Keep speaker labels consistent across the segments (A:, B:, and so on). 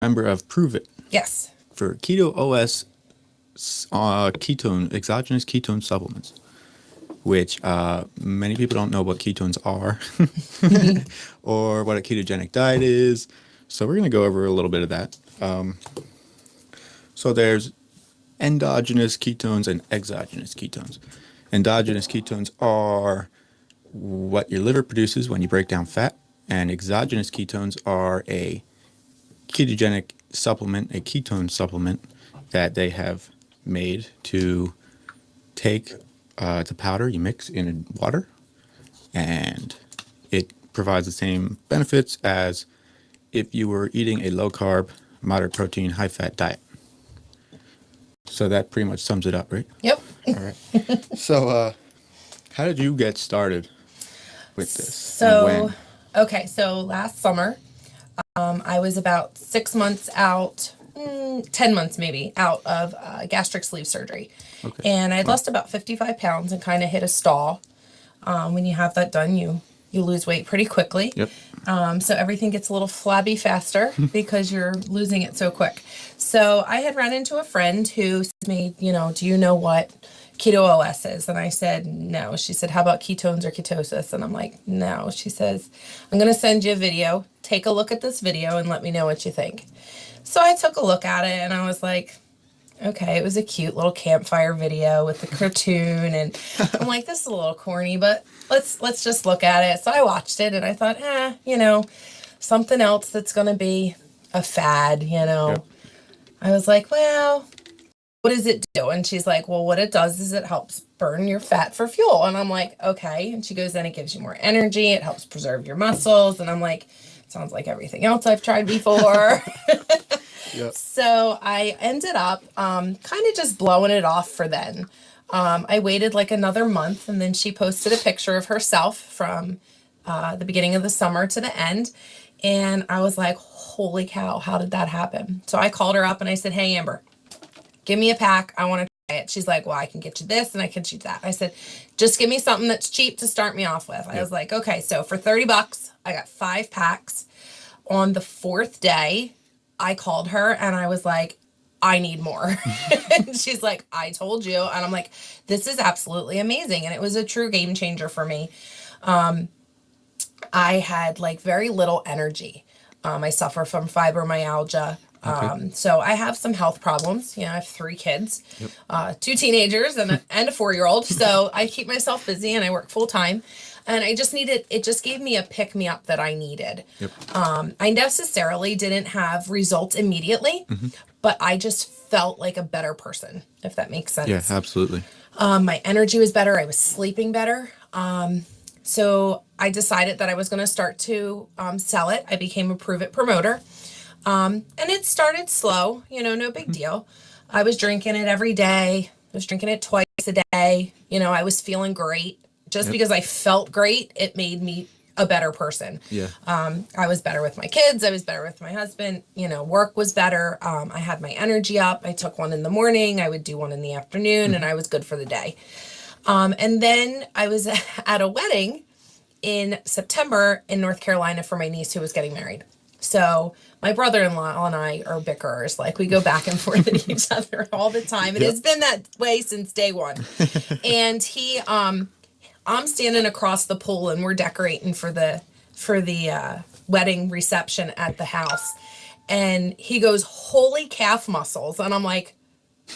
A: member of Pruvit
B: Yes.
A: for Keto OS exogenous ketone supplements, which many people don't know what ketones are or what a ketogenic diet is. So we're going to go over a little bit of that. So there's endogenous ketones and exogenous ketones. Endogenous ketones are what your liver produces when you break down fat, and exogenous ketones are a ketogenic supplement, a ketone supplement that they have made to take the powder you mix in water, and it provides the same benefits as if you were eating a low carb, moderate protein, high fat diet. So that pretty much sums it up, right?
B: Yep.
A: All right. So how did you get started with this?
B: So, okay. So last summer, I was about 6 months out, 10 months maybe, out of gastric sleeve surgery.
A: Okay.
B: And I'd lost about 55 pounds and kind of hit a stall. When you have that done, you lose weight pretty quickly.
A: Yep.
B: So everything gets a little flabby faster because you're losing it so quick. So I had run into a friend who said to me, do you know what Keto OS is? And I said, no. She said, how about ketones or ketosis? And I'm like, no. She says, I'm going to send you a video. Take a look at this video and let me know what you think. So I took a look at it and I was like, okay, it was a cute little campfire video with the cartoon. And I'm like, this is a little corny, but let's just look at it. So I watched it and I thought, something else that's going to be a fad,
A: Yep.
B: I was like, well, what does it do? And she's like, well, what it does is it helps burn your fat for fuel. And I'm like, okay. And she goes, then it gives you more energy. It helps preserve your muscles. And I'm like, sounds like everything else I've tried before.
A: Yep.
B: So I ended up kind of just blowing it off for then. I waited like another month, and then she posted a picture of herself from the beginning of the summer to the end. And I was like, holy cow, how did that happen? So I called her up and I said, hey, Amber, give me a pack. I want to try it. She's like, well, I can get you this and I can get you that. I said, just give me something that's cheap to start me off with. I was like, okay, so for $30, I got 5 packs. On the 4th day, I called her and I was like, I need more. And she's like, I told you. And I'm like, this is absolutely amazing. And it was a true game changer for me. I had like very little energy. I suffer from fibromyalgia.
A: Okay.
B: So I have some health problems. I have 3 kids, 2 teenagers and a 4-year-old. So I keep myself busy and I work full time. And I just it just gave me a pick me up that I needed.
A: Yep.
B: I necessarily didn't have results immediately, but I just felt like a better person, if that makes sense.
A: Yeah, absolutely.
B: My energy was better. I was sleeping better. So I decided that I was going to start to sell it. I became a Pruvit promoter. And it started slow, no big deal. I was drinking it every day. I was drinking it twice a day. I was feeling great. Just because I felt great, it made me a better person.
A: Yeah.
B: I was better with my kids. I was better with my husband. Work was better. I had my energy up. I took one in the morning. I would do one in the afternoon, and I was good for the day. And then I was at a wedding in September in North Carolina for my niece who was getting married. So my brother-in-law and I are bickerers. Like, we go back and forth at each other all the time. It has been that way since day one. And I'm standing across the pool and we're decorating for the wedding reception at the house. And he goes, holy calf muscles. And I'm like,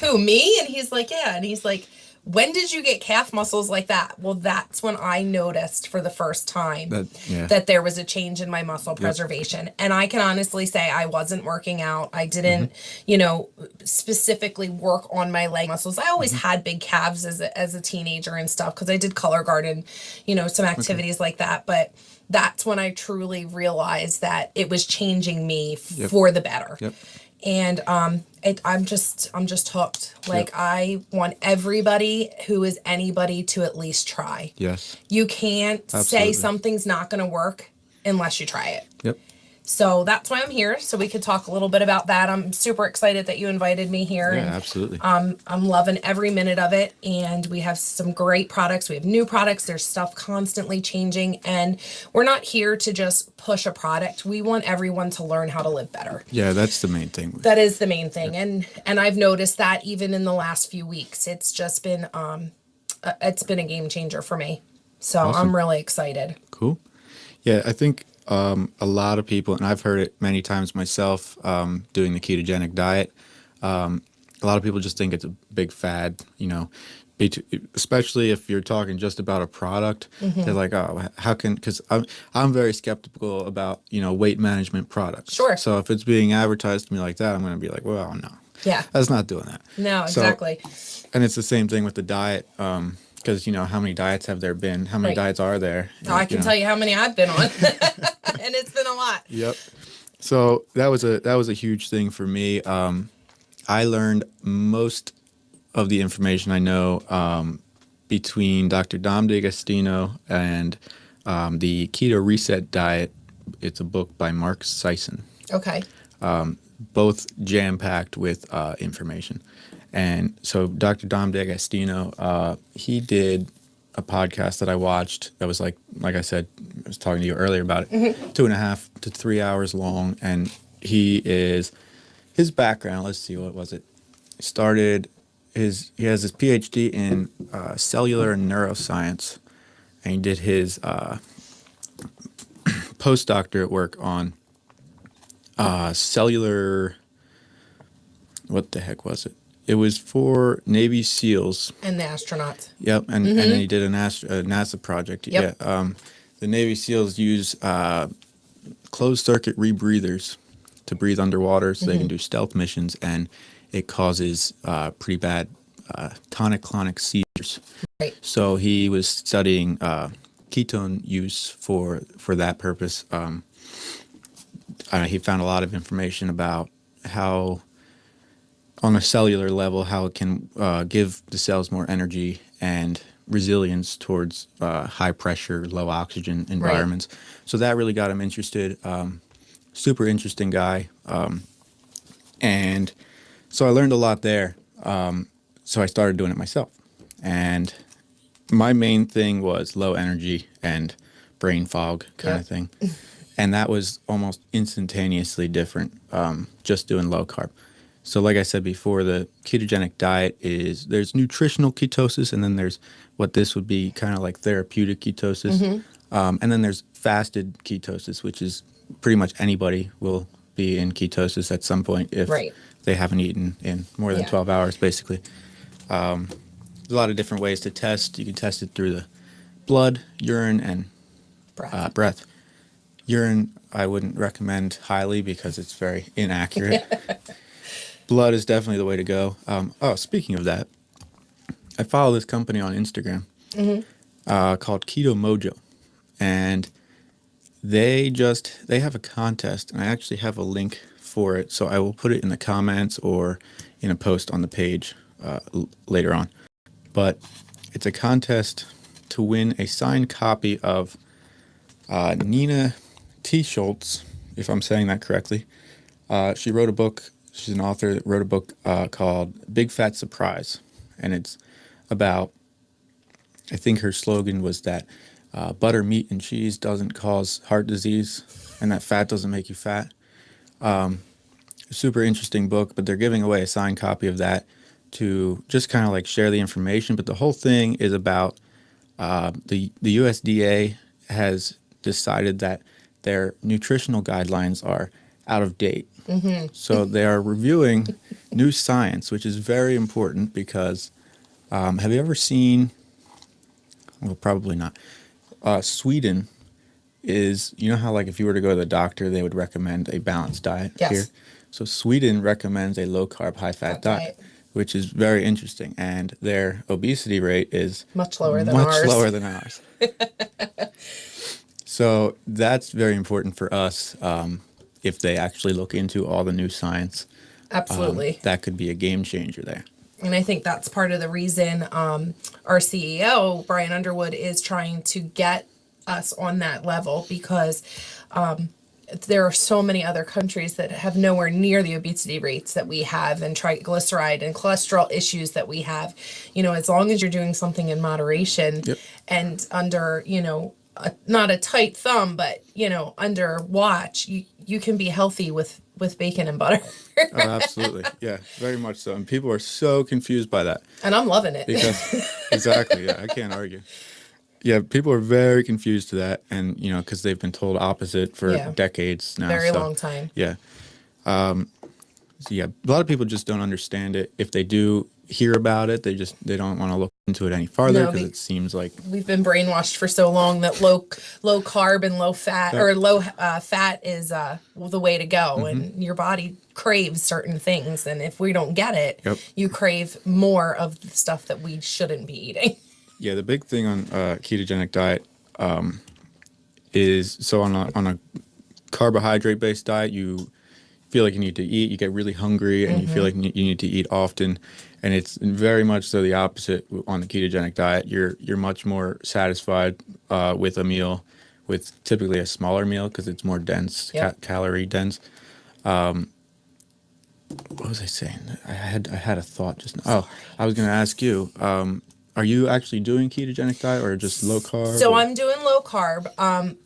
B: who, me? And he's like, yeah. And he's like, when did you get calf muscles like that? Well, that's when I noticed for the first time that there was a change in my muscle preservation. And I can honestly say I wasn't working out. I didn't, specifically work on my leg muscles. I always had big calves as a teenager and stuff because I did color guard and, some activities like that. But that's when I truly realized that it was changing me for the better.
A: Yep.
B: And I'm just hooked. Like, I want everybody who is anybody to at least try.
A: Yes.
B: You can't say something's not going to work unless you try it.
A: Yep.
B: So that's why I'm here, so we could talk a little bit about that. I'm super excited that you invited me here.
A: Yeah,
B: and
A: absolutely.
B: I'm loving every minute of it. And we have some great products. We have new products. There's stuff constantly changing. And we're not here to just push a product. We want everyone to learn how to live better.
A: Yeah, that's the main thing.
B: That is the main thing. And I've noticed that even in the last few weeks. It's just been it's been a game changer for me. So
A: Awesome.
B: I'm really excited.
A: Cool. Yeah, I think a lot of people, and I've heard it many times myself, doing the ketogenic diet. A lot of people just think it's a big fad, especially if you're talking just about a product. They're like, oh, how can, because I'm very skeptical about, weight management products.
B: Sure.
A: So if it's being advertised to me like that, I'm going to be like, well, no.
B: Yeah.
A: That's not doing that.
B: No,
A: So-
B: exactly.
A: And it's the same thing with the diet. Because, how many diets have there been? How many
B: Right.
A: diets are there?
B: Oh, I can tell you how many I've been on. And it's been a lot.
A: Yep. So that was a huge thing for me. I learned most of the information I know between Dr. Dom DeAgostino and the Keto Reset Diet. It's a book by Mark Sisson.
B: Okay.
A: Both jam-packed with information. And so Dr. Dom DeAgostino, he did a podcast that I watched that was like I said, I was talking to you earlier about it, 2.5 to 3 hours long. And his background, let's see, what was it? He has his PhD in cellular neuroscience, and he did his postdoctorate work on cellular, what the heck was it? It was for Navy SEALs.
B: And the astronauts.
A: Yep, and then he did a NASA project.
B: Yep.
A: Yeah, the Navy SEALs use closed circuit rebreathers to breathe underwater, so they can do stealth missions, and it causes pretty bad tonic-clonic seizures.
B: Right.
A: So he was studying ketone use for that purpose. He found a lot of information about how, on a cellular level, how it can give the cells more energy and resilience towards high pressure, low oxygen environments. Right. So that really got him interested. Super interesting guy. And so I learned a lot there. So I started doing it myself. And my main thing was low energy and brain fog kind of thing. And that was almost instantaneously different, just doing low carb. So like I said before, the ketogenic diet there's nutritional ketosis, and then there's what this would be kind of like therapeutic ketosis. And then there's fasted ketosis, which is pretty much anybody will be in ketosis at some point if they haven't eaten in more than 12 hours, basically. There's a lot of different ways to test. You can test it through the blood, urine, and breath. Urine, I wouldn't recommend highly because it's very inaccurate. Blood is definitely the way to go. Speaking of that, I follow this company on Instagram called Keto Mojo, and they have a contest, and I actually have a link for it, so I will put it in the comments or in a post on the page later on. But it's a contest to win a signed copy of Nina T. Schultz, if I'm saying that correctly. She wrote a book. She's an author that wrote a book called Big Fat Surprise. And it's about, I think her slogan was that butter, meat, and cheese doesn't cause heart disease, and that fat doesn't make you fat. Super interesting book, but they're giving away a signed copy of that to just kind of like share the information. But the whole thing is about the USDA has decided that their nutritional guidelines are out of date. So they are reviewing new science, which is very important because have you ever seen, well, probably not, Sweden is, how like if you were to go to the doctor, they would recommend a balanced diet here. So Sweden recommends a low-carb, high-fat diet, which is very interesting. And their obesity rate is
B: much lower than ours.
A: So that's very important for us if they actually look into all the new science.
B: Absolutely.
A: That could be a game changer there.
B: And I think that's part of the reason our CEO, Brian Underwood, is trying to get us on that level because there are so many other countries that have nowhere near the obesity rates that we have, and triglyceride and cholesterol issues that we have. As long as you're doing something in moderation
A: Yep.
B: and under, not a tight thumb, but, under watch, you can be healthy with bacon and butter.
A: Oh, absolutely. Yeah, very much so. And people are so confused by that.
B: And I'm loving it.
A: Because, exactly, yeah, I can't argue. Yeah, people are very confused to that, and because they've been told opposite for decades now.
B: Very long time.
A: Yeah, so yeah, a lot of people just don't understand it. If they do hear about it, they don't want to look into it any farther because it seems like
B: we've been brainwashed for so long that low carb and low fat or low fat is the way to go, and your body craves certain things, and if we don't get it, you crave more of the stuff that we shouldn't be eating.
A: Yeah, the big thing on ketogenic diet is so on a carbohydrate-based diet, you feel like you need to eat, you get really hungry, and you feel like you need to eat often. And it's very much so the opposite on the ketogenic diet. You're much more satisfied with a meal, with typically a smaller meal because it's more dense, calorie dense. What was I saying? I had a thought just now. Oh, I was going to ask you. Are you actually doing ketogenic diet or just low carb?
B: So I'm doing low carb.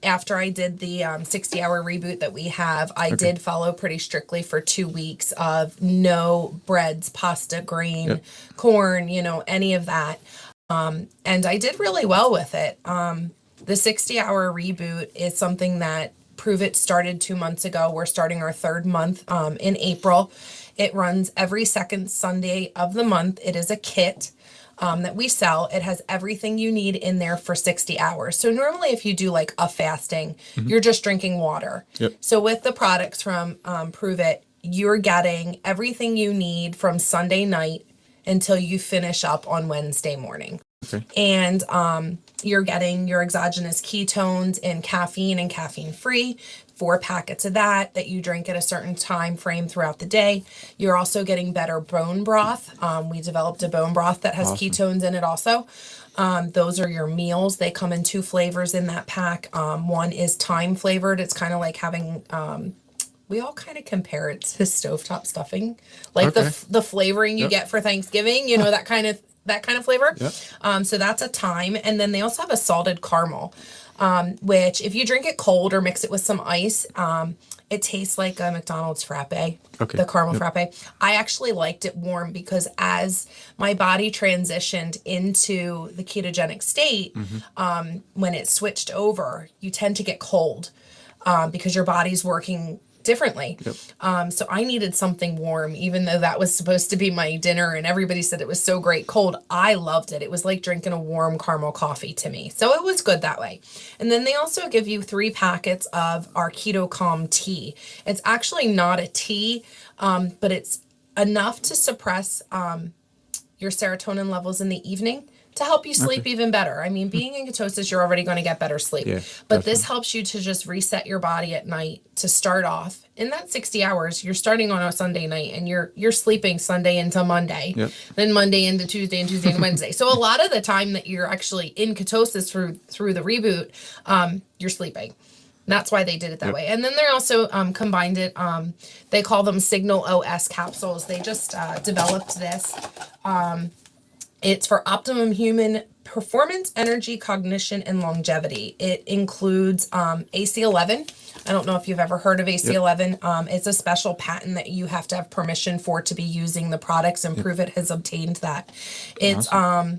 B: After I did the 60-hour reboot that we have, I did follow pretty strictly for 2 weeks of no breads, pasta, grain, corn, any of that. And I did really well with it. The 60-hour reboot is something that Pruvit started 2 months ago. We're starting our third month in April. It runs every second Sunday of the month. It is a kit that we sell. It has everything you need in there for 60 hours. So normally if you do like a fasting, you're just drinking water. So with the products from Pruvit, you're getting everything you need from Sunday night until you finish up on Wednesday morning. And you're getting your exogenous ketones in caffeine and caffeine free, 4 packets of that you drink at a certain time frame throughout the day. You're also getting better bone broth. We developed a bone broth that has ketones in it also. Those are your meals. They come in 2 flavors in that pack. One is thyme flavored. It's kind of like having, we all kind of compare it to stovetop stuffing, like the flavoring you get for Thanksgiving, that kind of flavor. So that's a thyme. And then they also have a salted caramel, which if you drink it cold or mix it with some ice, it tastes like a McDonald's frappe, the caramel frappe. I actually liked it warm because as my body transitioned into the ketogenic state, when it switched over, you tend to get cold because your body's working differently. So I needed something warm, even though that was supposed to be my dinner and everybody said it was so great cold. I loved it. It was like drinking a warm caramel coffee to me. So it was good that way. And then they also give you 3 packets of our Keto Calm tea. It's actually not a tea, but it's enough to suppress your serotonin levels in the evening to help you sleep even better. I mean, being in ketosis, you're already going to get better sleep. But this helps you to just reset your body at night to start off. In that 60 hours, you're starting on a Sunday night and you're sleeping Sunday into Monday, then Monday into Tuesday and Tuesday and Wednesday. So a lot of the time that you're actually in ketosis through the reboot, you're sleeping. That's why they did it that way. And then they're also combined it. They call them Signal OS capsules. They just developed this. It's for optimum human performance, energy, cognition, and longevity. It includes AC11. I don't know if you've ever heard of AC11. It's a special patent that you have to have permission for to be using the products, and Pruvit has obtained that. It's a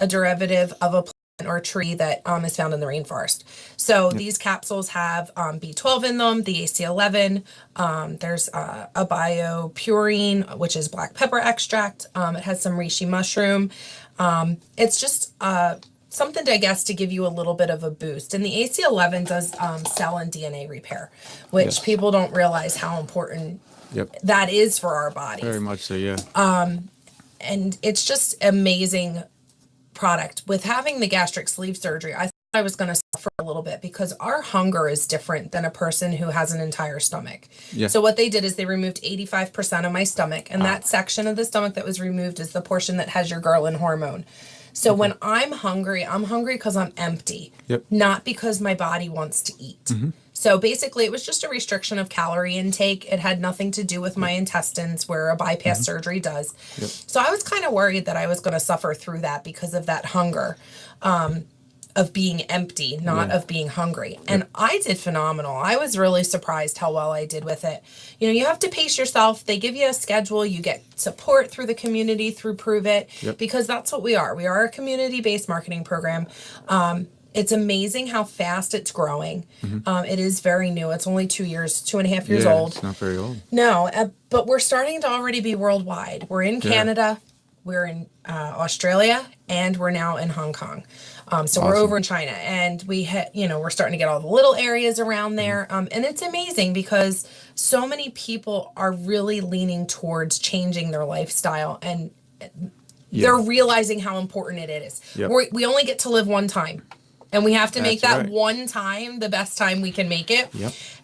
B: derivative of a plant or tree that is found in the rainforest. So these capsules have B12 in them, the AC11. There's a biopurine, which is black pepper extract. It has some reishi mushroom. It's just something, I guess, to give you a little bit of a boost. And the AC11 does cell and DNA repair, which people don't realize how important that is for our bodies.
A: Very much so, yeah.
B: And it's just amazing product. With having the gastric sleeve surgery, I thought I was going to suffer a little bit because our hunger is different than a person who has an entire stomach. So what they did is they removed 85% of my stomach, and that section of the stomach that was removed is the portion that has your ghrelin hormone. So when I'm hungry because I'm empty, not because my body wants to eat. So basically, it was just a restriction of calorie intake. It had nothing to do with my intestines, where a bypass surgery does.
A: Yep.
B: So I was kind of worried that I was going to suffer through that because of that hunger. Of being empty, not of being hungry. And I did phenomenal. I was really surprised how well I did with it. You know, you have to pace yourself. They give you a schedule. You get support through the community, through Pruvit, because that's what we are. We are a community-based marketing program. It's amazing how fast it's growing. It is very new. It's only 2.5 years old.
A: It's not very old.
B: No, but we're starting to already be worldwide. We're in Canada, we're in Australia, and we're now in Hong Kong. So we're over in China, and we're starting to get all the little areas around there. And it's amazing because so many people are really leaning towards changing their lifestyle, and they're realizing how important it is. We only get to live one time, and we have to make that one time the best time we can make it.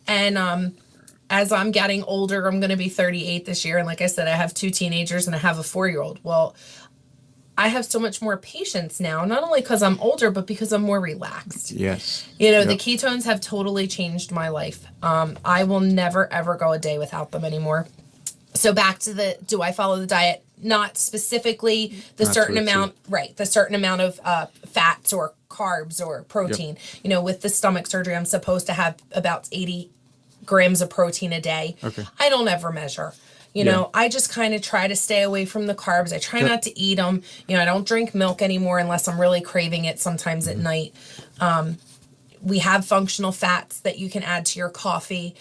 B: And as I'm getting older, I'm going to be 38 this year. And like I said, I have 2 teenagers and I have a 4-year-old. Well, I have so much more patience now, not only because I'm older, but because I'm more relaxed.
A: Yes.
B: You know, the ketones have totally changed my life. I will never, ever go a day without them anymore. So back to do I follow the diet? Not specifically the certain amount of fats or carbs or protein. You know, with the stomach surgery, I'm supposed to have about 80 grams of protein a day. I don't ever measure. You know, I just kind of try to stay away from the carbs. I try not to eat them. You know, I don't drink milk anymore unless I'm really craving it sometimes at night. We have functional fats that you can add to your coffee.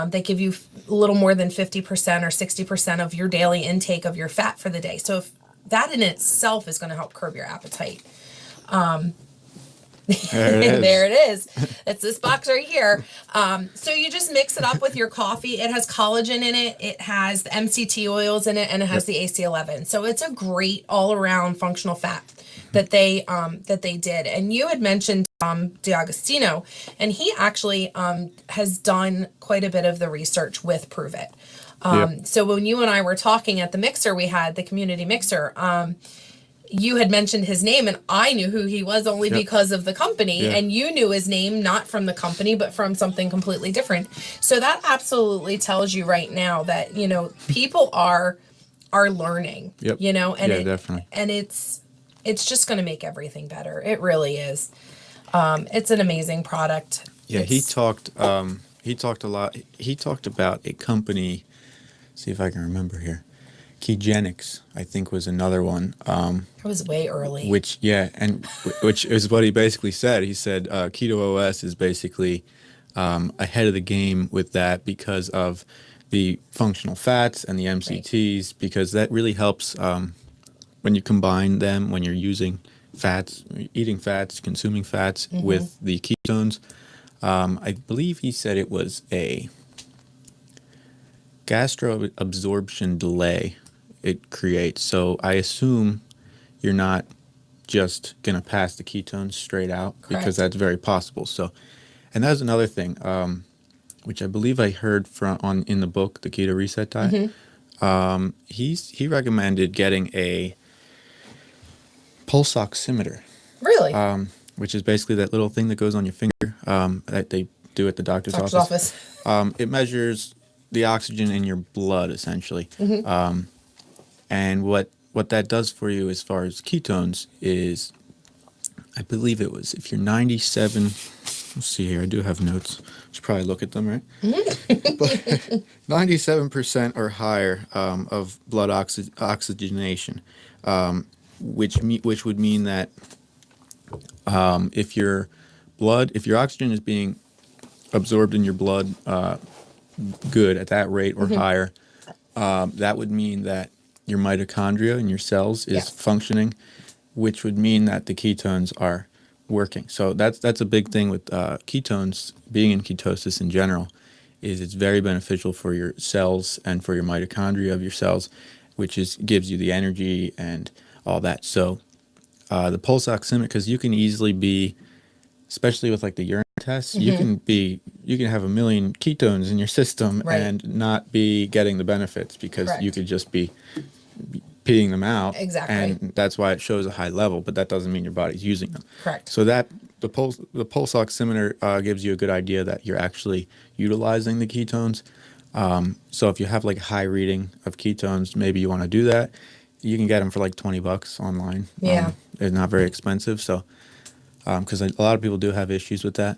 B: They give you a little more than 50% or 60% of your daily intake of your fat for the day. So if that in itself is going to help curb your appetite. There it is. It's this box right here. So you just mix it up with your coffee. It has collagen in it. It has the MCT oils in it, and it has the AC11. So it's a great all-around functional fat that they did. And you had mentioned D'Agostino, and he actually has done quite a bit of the research with Pruvit. So when you and I were talking at the mixer, we had the community mixer. You had mentioned his name, and I knew who he was only because of the company, and you knew his name not from the company but from something completely different. So that absolutely tells you right now that, you know, people are learning, you know, and
A: definitely.
B: And it's just going to make everything better. It really is. It's an amazing product.
A: He talked a lot. He talked about a company, see if I can remember here. Ketogenics, I think, was another one.
B: It was way early.
A: Which is what he basically said. He said Keto OS is basically ahead of the game with that because of the functional fats and the MCTs, because that really helps when you combine them, when you're using fats, eating fats, consuming fats with the ketones. I believe he said it was a gastro absorption delay it creates. So I assume you're not just going to pass the ketones straight out. Correct. Because that's very possible. So, and that was another thing, which I believe I heard in the book, The Keto Reset Diet. He recommended getting a pulse oximeter.
B: Really?
A: Which is basically that little thing that goes on your finger that they do at the doctor's office. It measures the oxygen in your blood, essentially. And what that does for you as far as ketones is, I believe it was, if you're 97, let's see here, I do have notes. Should probably look at them, right? But 97% or higher of blood oxygenation, which would mean that if your oxygen is being absorbed in your blood good at that rate or higher, that would mean that your mitochondria in your cells is functioning, which would mean that the ketones are working. So that's a big thing with ketones, being in ketosis in general, is it's very beneficial for your cells and for your mitochondria of your cells, which gives you the energy and all that. So the pulse oximeter, because you can easily be, especially with like the urine tests, you can have 1 million ketones in your system and not be getting the benefits because you could just be peeing them out.
B: Exactly.
A: And that's why it shows a high level, but that doesn't mean your body's using them.
B: Correct.
A: So pulse oximeter gives you a good idea that you're actually utilizing the ketones. So if you have like a high reading of ketones, maybe you want to do that. You can get them for like $20 online.
B: Yeah.
A: They're not very expensive. So, because a lot of people do have issues with that.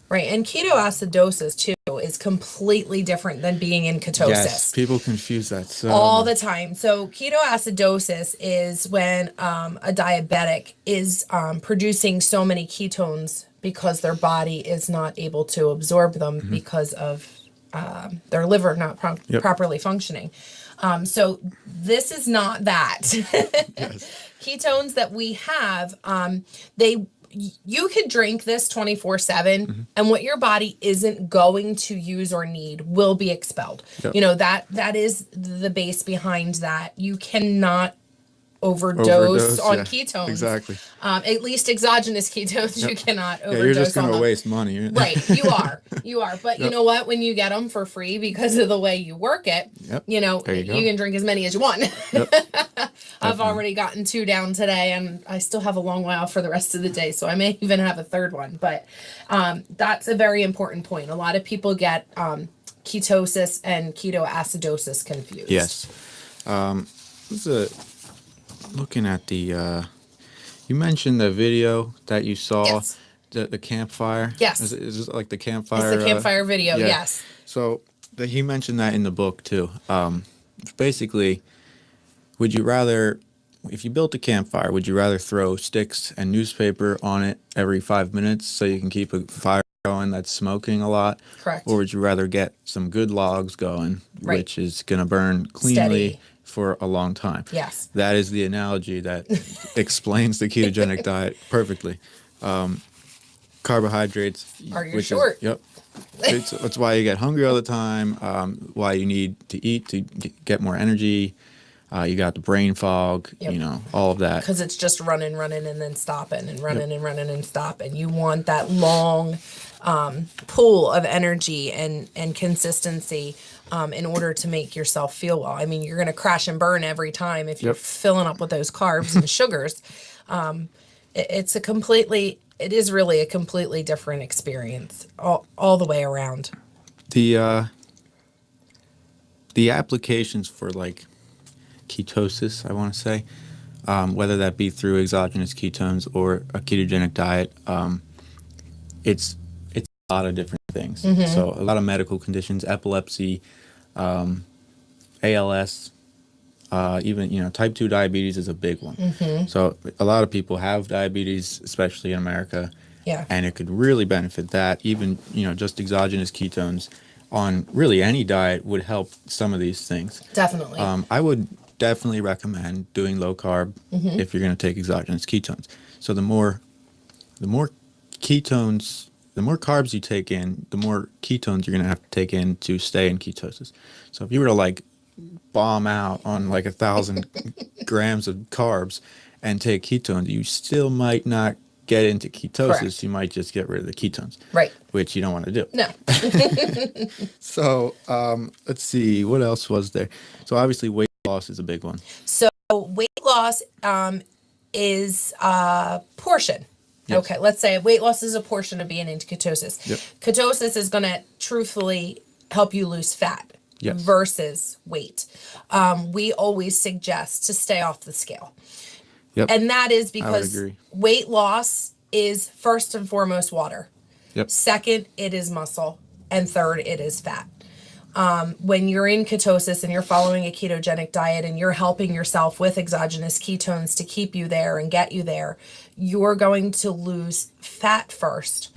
B: Right. And ketoacidosis too is completely different than being in ketosis.
A: Yes, people confuse that so
B: all
A: much.
B: the time. So ketoacidosis is when a diabetic is producing so many ketones because their body is not able to absorb them because of their liver not properly functioning. So this is not that.
A: Yes.
B: Ketones that we have, you could drink this 24/7 and what your body isn't going to use or need will be expelled.
A: Yep.
B: You know, that is the base behind that. You cannot overdose on ketones.
A: Exactly.
B: At least exogenous ketones, you cannot overdose on
A: you're just going to
B: them.
A: waste money.
B: Right, you are. But you know what? When you get them for free because of the way you work it, you know,
A: you
B: can drink as many as you want. I've already gotten 2 down today, and I still have a long while for the rest of the day, so I may even have a third one. But that's a very important point. A lot of people get ketosis and ketoacidosis confused.
A: Yes. Looking at the, you mentioned the video that you saw,
B: Yes.
A: the campfire.
B: Yes.
A: Is it like the campfire?
B: It's the campfire video,
A: yeah.
B: yes.
A: So he mentioned that in the book too. Basically, would you rather, if you built a campfire, would you rather throw sticks and newspaper on it every 5 minutes so you can keep a fire going that's smoking a lot?
B: Correct.
A: Or would you rather get some good logs going,
B: Right.
A: which is going to burn cleanly
B: Steady.
A: for a long time?
B: Yes.
A: That is the analogy that explains the ketogenic diet perfectly. Carbohydrates
B: Are your short.
A: Yep. It's why you get hungry all the time, why you need to eat to get more energy. You got the brain fog,
B: Yep.
A: you know, all of that.
B: Because it's just running, and then stopping, and running, and running, and stopping. You want that long pool of energy and consistency in order to make yourself feel well. I mean, you're going to crash and burn every time if you're filling up with those carbs and sugars. It is really a completely different experience all the way around.
A: The applications for like ketosis, I want to say, whether that be through exogenous ketones or a ketogenic diet, it's a lot of different things. So a lot of medical conditions, epilepsy, ALS, even type 2 diabetes is a big one. So a lot of people have diabetes, especially in America.
B: Yeah.
A: And it could really benefit that. Even just exogenous ketones on really any diet would help some of these things.
B: Definitely.
A: I would definitely recommend doing low carb if you're going to take exogenous ketones. So the more ketones, the more carbs you take in, the more ketones you're going to have to take in to stay in ketosis. So if you were to like bomb out on like 1,000 grams of carbs and take ketones, you still might not get into ketosis.
B: Correct.
A: You might just get rid of the ketones.
B: Right.
A: Which you don't want to do.
B: No.
A: So let's see, what else was there? So obviously weight loss is a big one.
B: So weight loss is a portion.
A: Yes.
B: Okay, let's say weight loss is a portion of being into ketosis.
A: Yep.
B: Ketosis is going to truthfully help you lose fat
A: Yes.
B: versus weight. We always suggest to stay off the scale.
A: Yep.
B: And that is
A: I would
B: because
A: agree.
B: weight loss is first and foremost water.
A: Yep.
B: Second, it is muscle. And third, it is fat. When you're in ketosis and you're following a ketogenic diet and you're helping yourself with exogenous ketones to keep you there and get you there, you're going to lose fat first.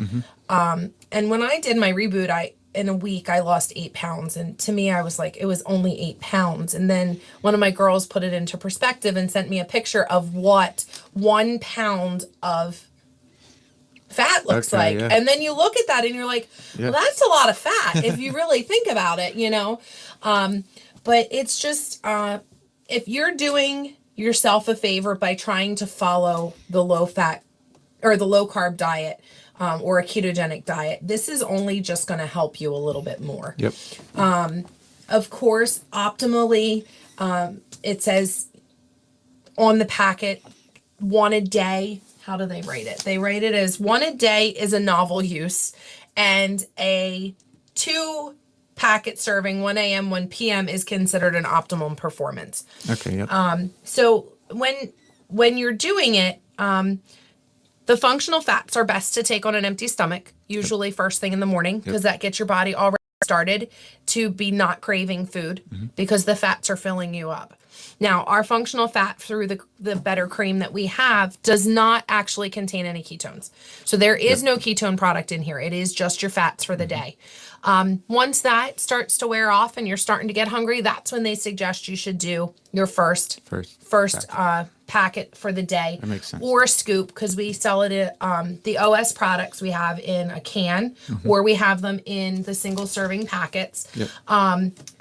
B: And when I did my reboot, in a week, I lost 8 pounds. And to me, I was like, it was only 8 pounds. And then one of my girls put it into perspective and sent me a picture of what 1 pound of fat looks
A: Okay,
B: like.
A: yeah.
B: And then you look at that and you're like, well, that's a lot of fat if you really think about it, But it's just, if you're doing yourself a favor by trying to follow the low fat or the low carb diet, or a ketogenic diet, this is only just going to help you a little bit more.
A: Yep.
B: Of course, optimally, it says on the packet, 1 a day how do they rate it? They rate it as 1 a day is a novel use, and a 2 packet serving 1 a.m. 1 p.m. is considered an optimum performance.
A: Okay. Yep.
B: So when you're doing it, the functional fats are best to take on an empty stomach, usually first thing in the morning, because that gets your body already started to be not craving food because the fats are filling you up. Now, our functional fat through the better cream that we have does not actually contain any ketones. So there is no ketone product in here. It is just your fats for the day. Once that starts to wear off and you're starting to get hungry, that's when they suggest you should do your first packet for the day.
A: That makes sense.
B: Or a scoop, because we sell it at the OS products we have in a can, or we have them in the single serving packets.
A: Yep.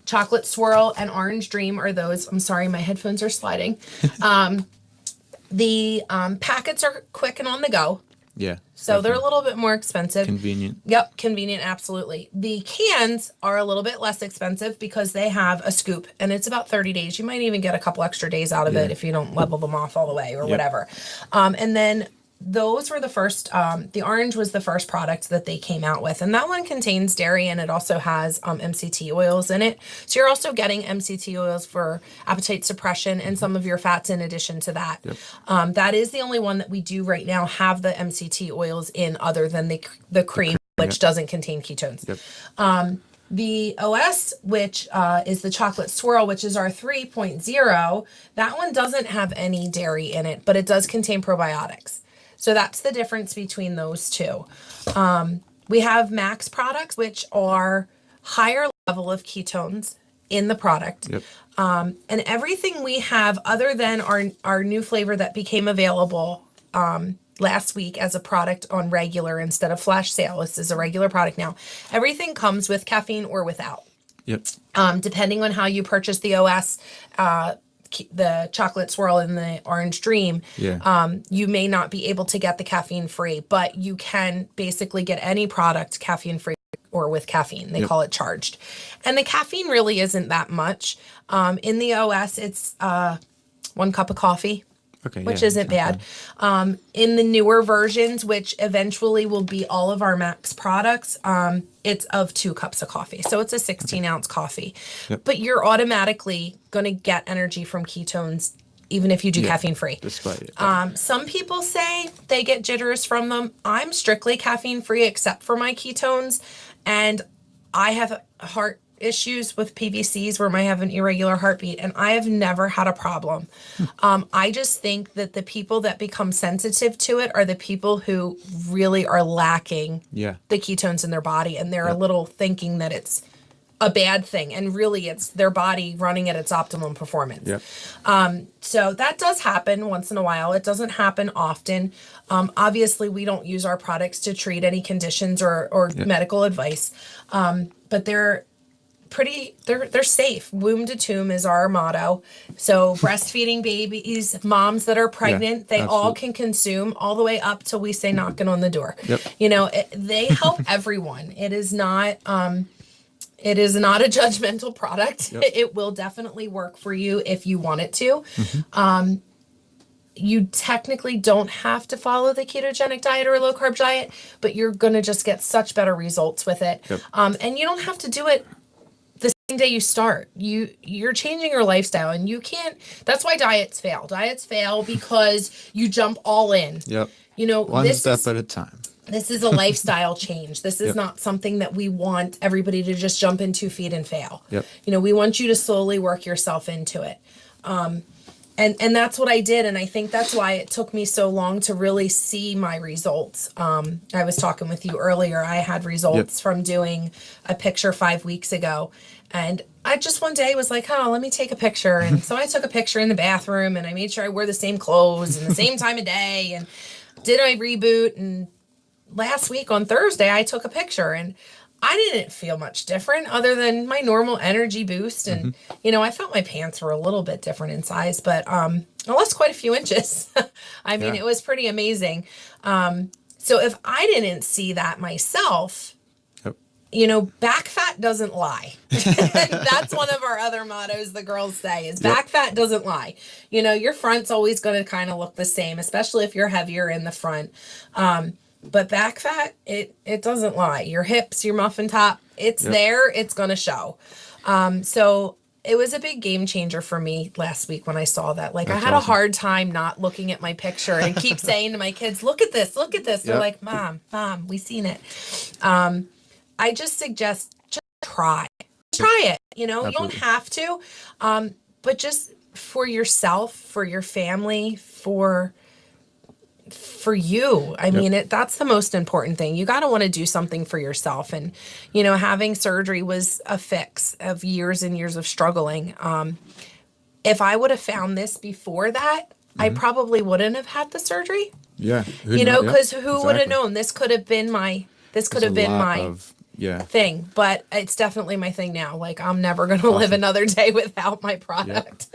B: Chocolate Swirl and Orange Dream are those. I'm sorry, my headphones are sliding. The packets are quick and on the go.
A: Yeah.
B: So they're a little bit more expensive.
A: Convenient.
B: Yep, convenient, absolutely. The cans are a little bit less expensive because they have a scoop, and it's about 30 days. You might even get a couple extra days out of it if you don't level them off all the way or whatever. And then those were the first, the orange was the first product that they came out with. And that one contains dairy, and it also has MCT oils in it. So you're also getting MCT oils for appetite suppression and some of your fats in addition to that. Yep. That is the only one that we do right now have the MCT oils in, other than the cream, which doesn't contain ketones. Yep. The OS, which is the chocolate swirl, which is our 3.0, that one doesn't have any dairy in it, but it does contain probiotics. So that's the difference between those two. We have Max products, which are higher level of ketones in the product. Yep. And everything we have, other than our new flavor that became available last week as a product on regular instead of flash sale. This is a regular product now. Everything comes with caffeine or without.
A: Yep.
B: Depending on how you purchase the OS, the chocolate swirl and the orange dream, you may not be able to get the caffeine free, but you can basically get any product caffeine free or with caffeine. They call it charged. And the caffeine really isn't that much. In the OS, it's 1 cup of coffee. Okay, which isn't bad. In the newer versions, which eventually will be all of our Max products, it's of 2 cups of coffee. So it's a 16-ounce coffee. Yep. But you're automatically going to get energy from ketones, even if you do caffeine-free.
A: Despite it.
B: Some people say they get jitters from them. I'm strictly caffeine-free except for my ketones. And I have heart issues with PVCs where I have an irregular heartbeat, and I have never had a problem. I just think that the people that become sensitive to it are the people who really are lacking the ketones in their body, and they're a little thinking that it's a bad thing, and really it's their body running at its optimum performance. So that does happen once in a while. It doesn't happen often. Obviously, we don't use our products to treat any conditions or medical advice, but they're safe. Womb to tomb is our motto. So breastfeeding babies, moms that are pregnant, they all can consume all the way up till we say knocking on the door. You know, they help everyone. It is not a judgmental product. It will definitely work for you if you want it to. You technically don't have to follow the ketogenic diet or a low carb diet, but you're going to just get such better results with it. And you don't have to do it the same day you start. You're changing your lifestyle, and you can't. That's why diets fail. Diets fail because you jump all in. You know,
A: one step at a time.
B: This is a lifestyle change. This is not something that we want everybody to just jump in 2 feet and fail. You know, we want you to slowly work yourself into it. And that's what I did. And I think that's why it took me so long to really see my results. I was talking with you earlier. I had results from doing a picture 5 weeks ago. And I just one day was like, oh, let me take a picture. And so I took a picture in the bathroom, and I made sure I wore the same clothes and the same time of day, and did my reboot. And last week on Thursday, I took a picture, and I didn't feel much different other than my normal energy boost. And, you know, I felt my pants were a little bit different in size, but I lost quite a few inches. I mean, it was pretty amazing. So if I didn't see that myself, back fat doesn't lie. That's one of our other mottos the girls say is back fat doesn't lie. Your front's always going to kind of look the same, especially if you're heavier in the front. But back fat, it doesn't lie. Your hips, your muffin top, it's there. It's going to show. So it was a big game changer for me last week when I saw that. Like, I had a hard time not looking at my picture and keep saying to my kids, look at this, look at this. They're like, Mom, we seen it. I just suggest just try it. You don't have to, but just for yourself, for your family, for you. I mean, that's the most important thing. You got to want to do something for yourself. And, having surgery was a fix of years and years of struggling. If I would have found this before that, I probably wouldn't have had the surgery.
A: Yeah.
B: Because who would have known? This could have been my thing, but it's definitely my thing now. Like, I'm never going to live another day without my product.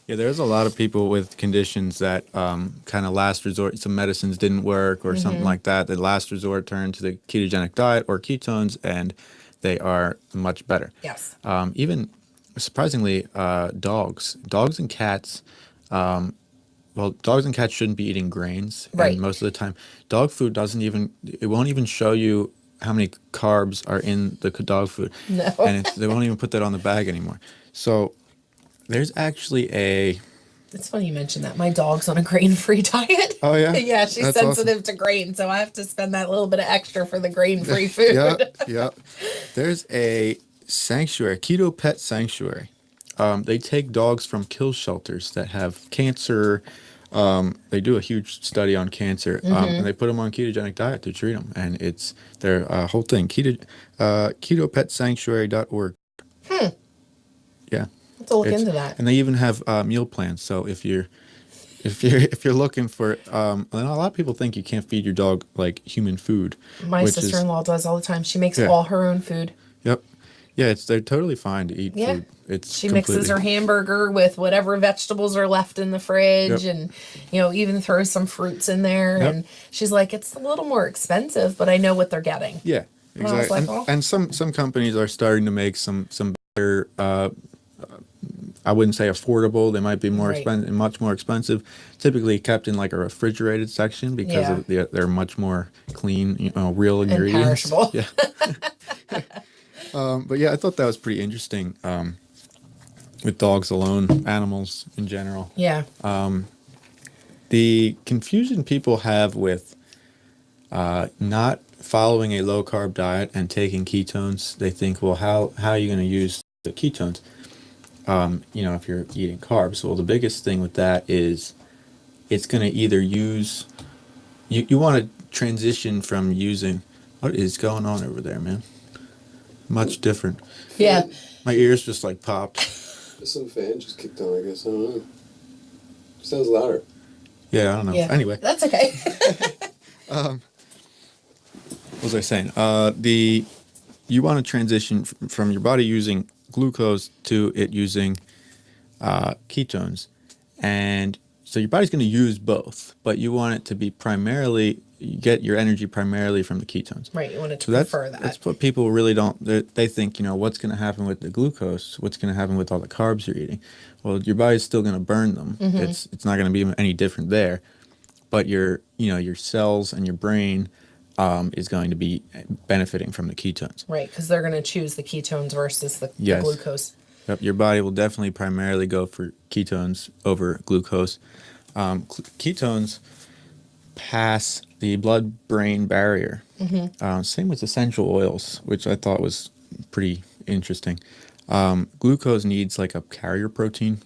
A: Yeah, there's a lot of people with conditions that kind of last resort, some medicines didn't work or something like that. The last resort turn to the ketogenic diet or ketones, and they are much better.
B: Yes.
A: Even surprisingly, dogs and cats. Well, dogs and cats shouldn't be eating grains.
B: Right.
A: And most of the time, dog food it won't even show you how many carbs are in the dog food.
B: No.
A: And they won't even put that on the bag anymore. So there's actually
B: It's funny you mentioned that. My dog's on a grain-free diet.
A: Oh, yeah?
B: Yeah, she's
A: That's
B: sensitive to grain, so I have to spend that little bit of extra for the grain-free food.
A: Yeah. There's a sanctuary, Keto Pet Sanctuary. They take dogs from kill shelters that have cancer. They do a huge study on cancer, and they put them on ketogenic diet to treat them. And it's their whole thing, ketopetsanctuary.org. Yeah.
B: To look into that.
A: And they even have meal plans. So if you're looking for, and a lot of people think you can't feed your dog like human food.
B: My sister-in-law does all the time. She makes all her own food.
A: Yep. Yeah, they're totally fine to eat food.
B: She mixes her hamburger with whatever vegetables are left in the fridge, and even throws some fruits in there. And she's like, it's a little more expensive, but I know what they're getting.
A: Yeah, exactly. And some companies are starting to make some better. I wouldn't say affordable. They might be more expensive, much more expensive. Typically kept in like a refrigerated section because they're much more clean, real ingredients.
B: And perishable.
A: Yeah. But yeah, I thought that was pretty interesting. With dogs alone, animals in general.
B: Yeah.
A: The confusion people have with not following a low carb diet and taking ketones, they think, well, how are you going to use the ketones? If you're eating carbs. Well, the biggest thing with that is it's going to either use, you want to transition from using, what is going on over there, man? Much different.
B: Yeah.
A: My ears just like popped.
C: Some fan just kicked on, I guess. I don't know. Sounds louder.
A: Yeah, I don't know.
B: Yeah.
A: Anyway.
B: That's okay.
A: What was I saying? You want to transition from your body using glucose to it using ketones. And so your body's going to use both, but you want it to be you get your energy primarily from the ketones.
B: Right, you want it to prefer that.
A: That's what people really don't, they think, what's going to happen with the glucose? What's going to happen with all the carbs you're eating? Well, your body's still going to burn them. It's not going to be any different there. But your cells and your brain is going to be benefiting from the ketones.
B: Right, because they're going to choose the ketones versus the glucose.
A: Yep, your body will definitely primarily go for ketones over glucose. Ketones pass the blood-brain barrier. Same with essential oils, which I thought was pretty interesting. Glucose needs like a carrier protein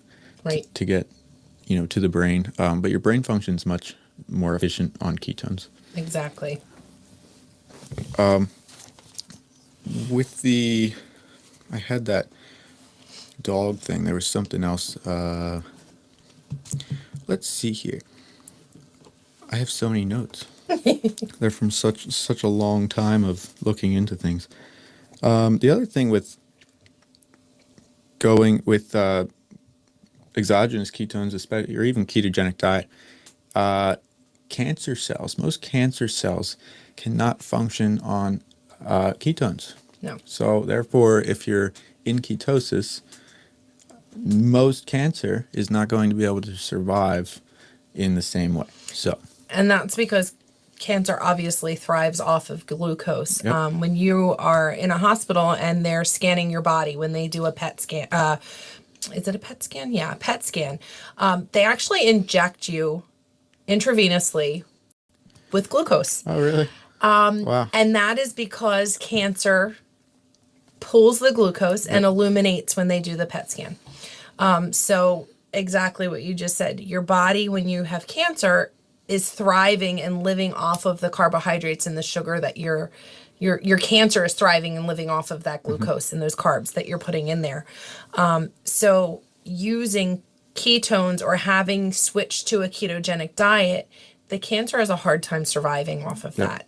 A: to get, to the brain. But your brain functions much more efficient on ketones.
B: Exactly.
A: I had that dog thing. There was something else. Let's see here. I have so many notes. They're from such a long time of looking into things. The other thing with going with exogenous ketones, especially, or even ketogenic diet, most cancer cells cannot function on ketones.
B: No.
A: So therefore, if you're in ketosis, most cancer is not going to be able to survive in the same way. So,
B: And that's because cancer obviously thrives off of glucose.
A: Yep.
B: When you are in a hospital and they're scanning your body, when they do a PET scan, is it a PET scan? Yeah, PET scan. They actually inject you intravenously with glucose.
A: oh really? Wow.
B: And that is because cancer pulls the glucose and illuminates when they do the PET scan. So exactly what you just said. Your body, when you have cancer, is thriving and living off of the carbohydrates and the sugar that your cancer is thriving and living off of that glucose and those carbs that you're putting in there. So using ketones or having switched to a ketogenic diet, the cancer has a hard time surviving off of that.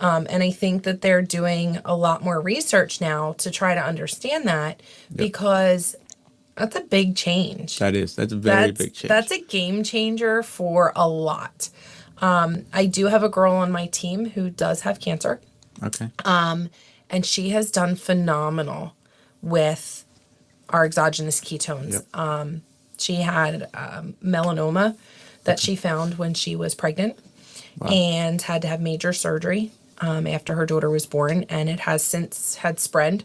B: And I think that they're doing a lot more research now to try to understand that because that's a big change.
A: That's a very big change.
B: That's a game changer for a lot. I do have a girl on my team who does have cancer.
A: Okay.
B: And she has done phenomenal with our exogenous ketones.
A: Yep.
B: She had melanoma that she found when she was pregnant and had to have major surgery after her daughter was born. And it has since had spread.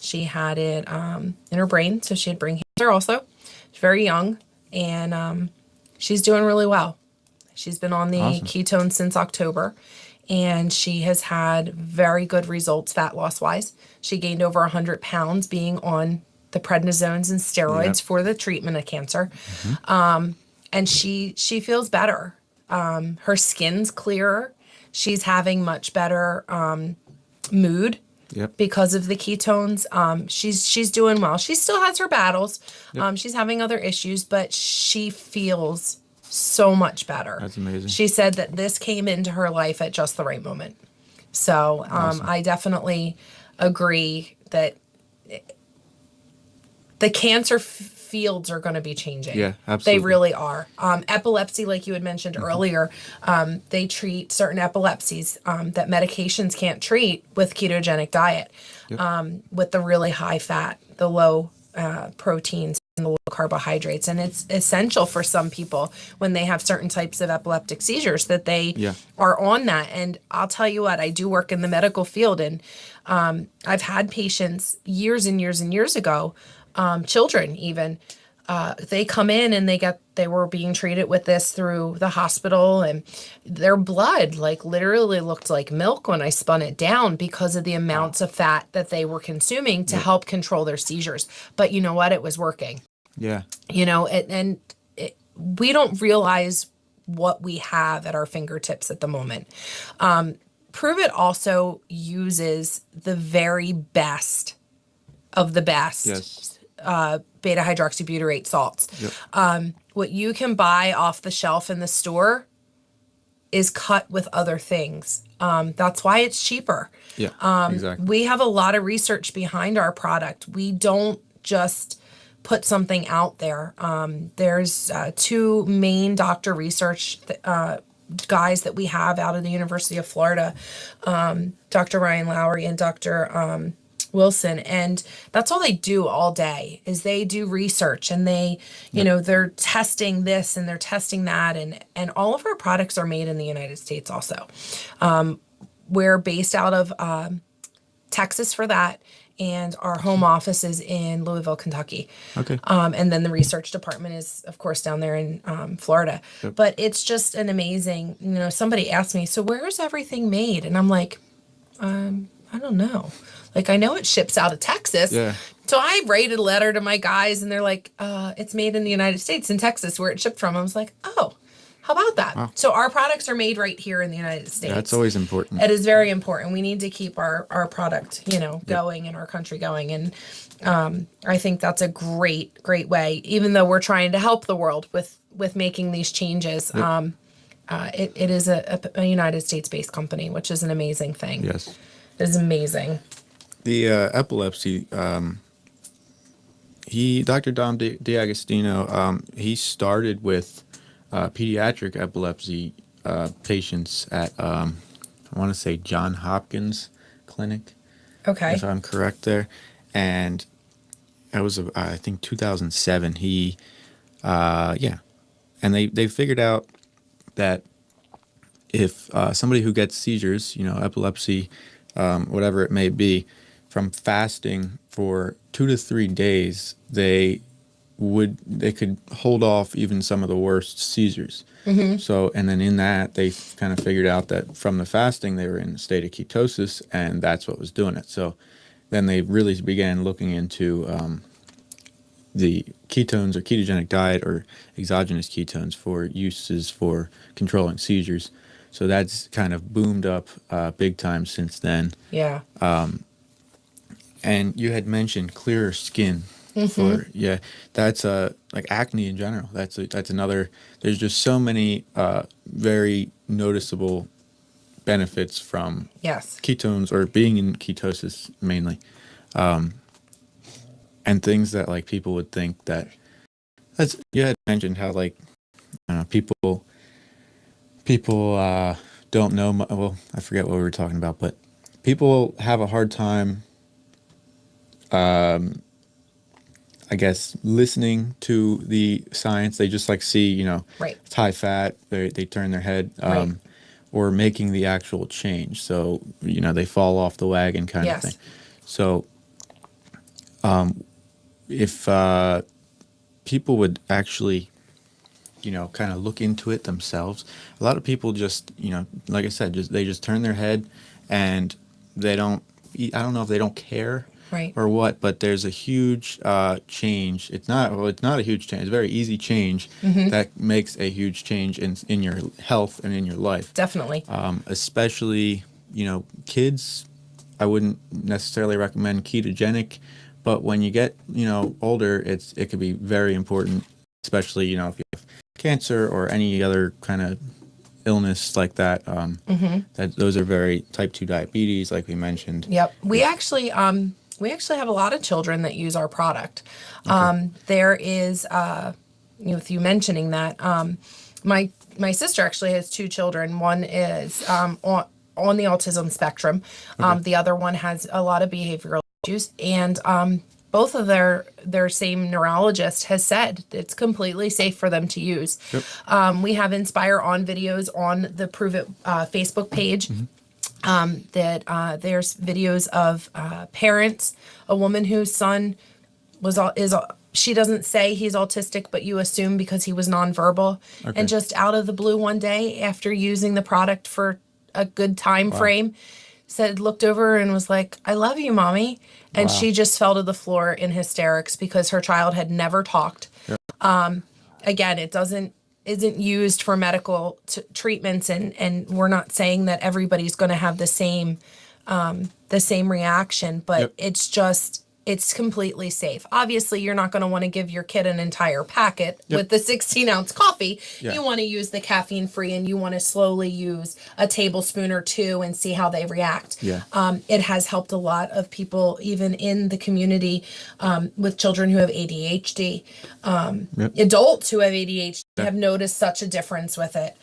B: She had it in her brain, so she had brain cancer also. She's very young, and she's doing really well. She's been on the ketone since October, and she has had very good results fat loss-wise. She gained over 100 pounds being on the prednisones and steroids for the treatment of cancer. And she feels better. Her skin's clearer. She's having much better mood.
A: Yep.
B: Because of the ketones. She's doing well. She still has her battles. She's having other issues, but she feels so much better.
A: That's amazing.
B: She said that this came into her life at just the right moment. So I definitely agree that the cancer fields are going to be changing.
A: Yeah, absolutely.
B: They really are. Epilepsy, like you had mentioned earlier, they treat certain epilepsies that medications can't treat with ketogenic diet, with the really high fat, the low proteins, and the low carbohydrates. And it's essential for some people when they have certain types of epileptic seizures that they are on that. And I'll tell you what, I do work in the medical field, and I've had patients years and years and years ago, children even, they come in and they were being treated with this through the hospital, and their blood like literally looked like milk when I spun it down because of the amounts of fat that they were consuming to help control their seizures. But you know what? It was working.
A: Yeah.
B: You know, we don't realize what we have at our fingertips at the moment. Pruvit also uses the very best of the best.
A: Yes.
B: Beta hydroxybutyrate salts.
A: Yep.
B: What you can buy off the shelf in the store is cut with other things. That's why it's cheaper.
A: Yeah, exactly.
B: We have a lot of research behind our product. We don't just put something out there. There's two main doctor research guys that we have out of the University of Florida, Dr. Ryan Lowry and Dr. Wilson, and that's all they do all day is they do research, and they, you know, they're testing this and they're testing that, and all of our products are made in the United States also. We're based out of Texas for that, and our home office is in Louisville, Kentucky.
A: Okay.
B: And then the research department is, of course, down there in Florida.
A: Yep.
B: But it's just an amazing, you know, somebody asked me, so where is everything made? And I'm like, I don't know. Like, I know it ships out of Texas.
A: Yeah.
B: So I write a letter to my guys, and they're like, it's made in the United States, in Texas, where it shipped from. I was like, oh, how about that? Wow. So our products are made right here in the United States.
A: That's always important.
B: It is very important. We need to keep our product, you know, going and our country going. And I think that's a great way, even though we're trying to help the world with making these changes. It is a United States-based company, which is an amazing thing.
A: Yes.
B: It is amazing.
A: The epilepsy, Dr. Dom D'Agostino, he started with pediatric epilepsy patients at, I want to say John Hopkins Clinic.
B: Okay.
A: if I'm correct there. And that was, I think, 2007. Yeah. And they figured out that if somebody who gets seizures, epilepsy, whatever it may be, from fasting for 2 to 3 days, they could hold off even some of the worst seizures. So, and then in that, they kind of figured out that from the fasting, they were in a state of ketosis, and that's what was doing it. So then they really began looking into the ketones or ketogenic diet or exogenous ketones for uses for controlling seizures. So that's kind of boomed up big time since then.
B: Yeah.
A: And you had mentioned clearer skin. That's like acne in general. That's another. There's just so many very noticeable benefits from
B: Yes.
A: ketones or being in ketosis mainly, and things that like people would think that. That's you had mentioned how like people don't know. Well, I forget what we were talking about, but people have a hard time. I guess listening to the science, they just like see,
B: Right.
A: it's high fat. They turn their head,
B: Right.
A: or making the actual change. So they fall off the wagon kind
B: Yes.
A: of thing. So, if people would actually, kind of look into it themselves, a lot of people just, like I said, they just turn their head, and they don't. I don't know if they don't care.
B: Right.
A: Or what, but there's a huge change. It's not a huge change. It's a very easy change that makes a huge change in your health and in your life.
B: Definitely.
A: Especially, kids, I wouldn't necessarily recommend ketogenic, but when you get, older, it could be very important, especially, if you have cancer or any other kind of illness like that. That those are very type 2 diabetes, like we mentioned.
B: Yep. We actually have a lot of children that use our product. There is, with you mentioning that, my sister actually has 2 children. One is on the autism spectrum. The other one has a lot of behavioral issues, and both of their same neurologist has said it's completely safe for them to use.
A: Yep.
B: We have Inspire On videos on the Pruvit Facebook page. There's videos of parents, a woman whose son she doesn't say he's autistic, but you assume because he was nonverbal.
A: Okay.
B: And just out of the blue one day, after using the product for a good time frame, looked over and was like, "I love you, Mommy." And she just fell to the floor in hysterics because her child had never talked.
A: Yep.
B: Again, it isn't used for medical treatments, and we're not saying that everybody's going to have the same reaction, but it's completely safe. Obviously, you're not going to want to give your kid an entire packet with the 16-ounce coffee.
A: Yeah.
B: You want to use the caffeine free, and you want to slowly use a tablespoon or 2 and see how they react.
A: Yeah.
B: It has helped a lot of people, even in the community, with children who have ADHD. Adults who have ADHD have noticed such a difference with it.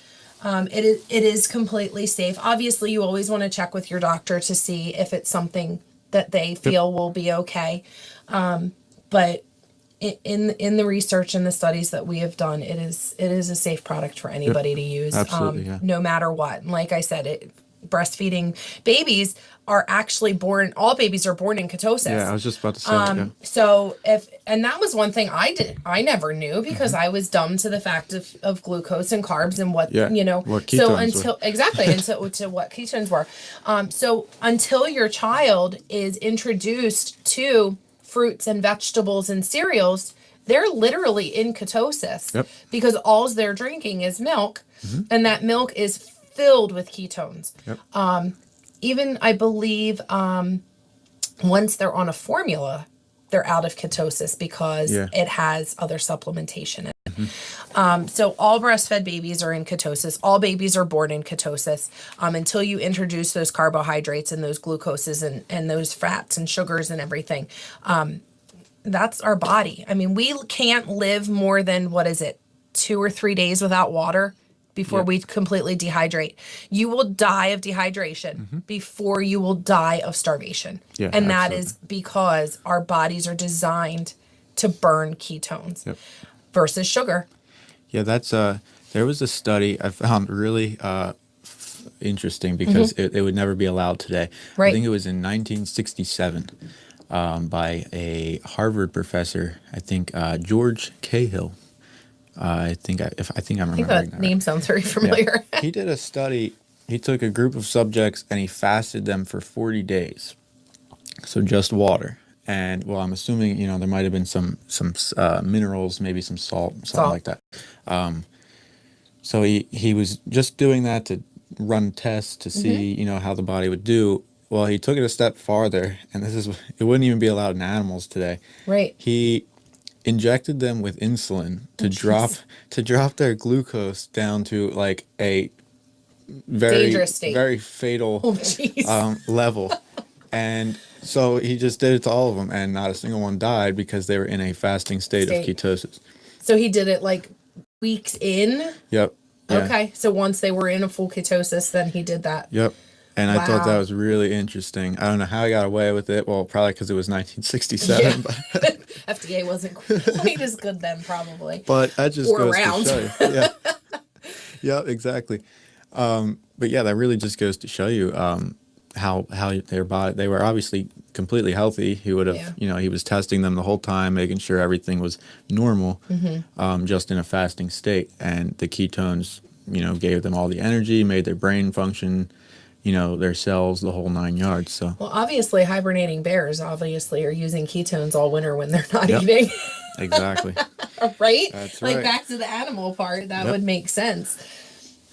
B: It is completely safe. Obviously, you always want to check with your doctor to see if it's something that they feel will be okay. But in the research and the studies that we have done, it is a safe product for anybody to use.
A: Absolutely,
B: no matter what. And like I said, breastfeeding babies are actually born, all babies are born in ketosis.
A: Yeah, I was just about to say.
B: So and that was one thing I never knew, because I was dumb to the fact of glucose and carbs and what,
A: what ketones
B: were. To what ketones were. So until your child is introduced to fruits and vegetables and cereals, they're literally in ketosis because all they're drinking is milk, and that milk is filled with ketones. Even I believe once they're on a formula, they're out of ketosis because it has other supplementation in it. So all breastfed babies are in ketosis. All babies are born in ketosis until you introduce those carbohydrates and those glucoses and those fats and sugars and everything. That's our body. I mean, we can't live more than, 2 or 3 days without water before we completely dehydrate. You will die of dehydration before you will die of starvation.
A: Yeah,
B: and that
A: absolutely.
B: is because our bodies are designed to burn ketones versus sugar.
A: Yeah, that's there was a study I found really interesting because it would never be allowed today.
B: Right.
A: I think it was in 1967 by a Harvard professor. I think George Cahill. I think I'm
B: I think
A: remembering
B: that
A: that.
B: name
A: Right.
B: sounds very familiar.
A: He did a study. He took a group of subjects and he fasted them for 40 days. So just water. And well, I'm assuming, there might have been some minerals, maybe some something
B: Salt.
A: like that. So he was just doing that to run tests to see, how the body would do. Well, he took it a step farther, and it wouldn't even be allowed in animals today.
B: Right.
A: He injected them with insulin to drop their glucose down to like a very
B: Dangerous state.
A: very fatal
B: Oh, jeez.
A: level. And so he just did it to all of them, and not a single one died because they were in a fasting state of ketosis.
B: So he did it like weeks in?
A: Yep. Yeah.
B: Okay. So once they were in a full ketosis, then he did that.
A: Yep. And I thought that
B: Wow.
A: was really interesting. I don't know how he got away with it. Well, probably because it was 1967.
B: Yeah.
A: But,
B: FDA wasn't quite as good then, probably.
A: but that just
B: Or
A: goes
B: around.
A: to show you. Yeah. Yeah, exactly. But yeah, that really just goes to show you how their body, they were obviously completely healthy. He would have, he was testing them the whole time, making sure everything was normal, just in a fasting state. And the ketones, gave them all the energy, made their brain function, their cells, the whole 9 yards. So
B: Well, obviously, hibernating bears are using ketones all winter when they're not
A: Yep.
B: eating.
A: exactly.
B: Right?
A: That's
B: Like
A: right.
B: back to the animal part, that
A: Yep.
B: would make sense.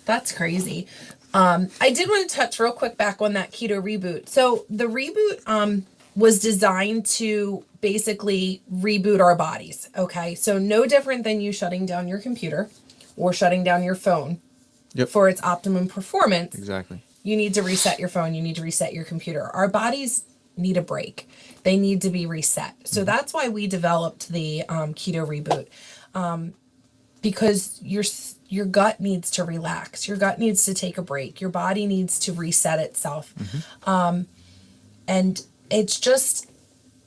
B: That's crazy. I did want to touch real quick back on that keto reboot. So the reboot was designed to basically reboot our bodies. Okay. So no different than you shutting down your computer or shutting down your phone
A: Yep.
B: for its optimum performance.
A: Exactly.
B: You need to reset your phone. You need to reset your computer. Our bodies need a break. They need to be reset. So that's why we developed the keto reboot, because your gut needs to relax. Your gut needs to take a break. Your body needs to reset itself. And it's just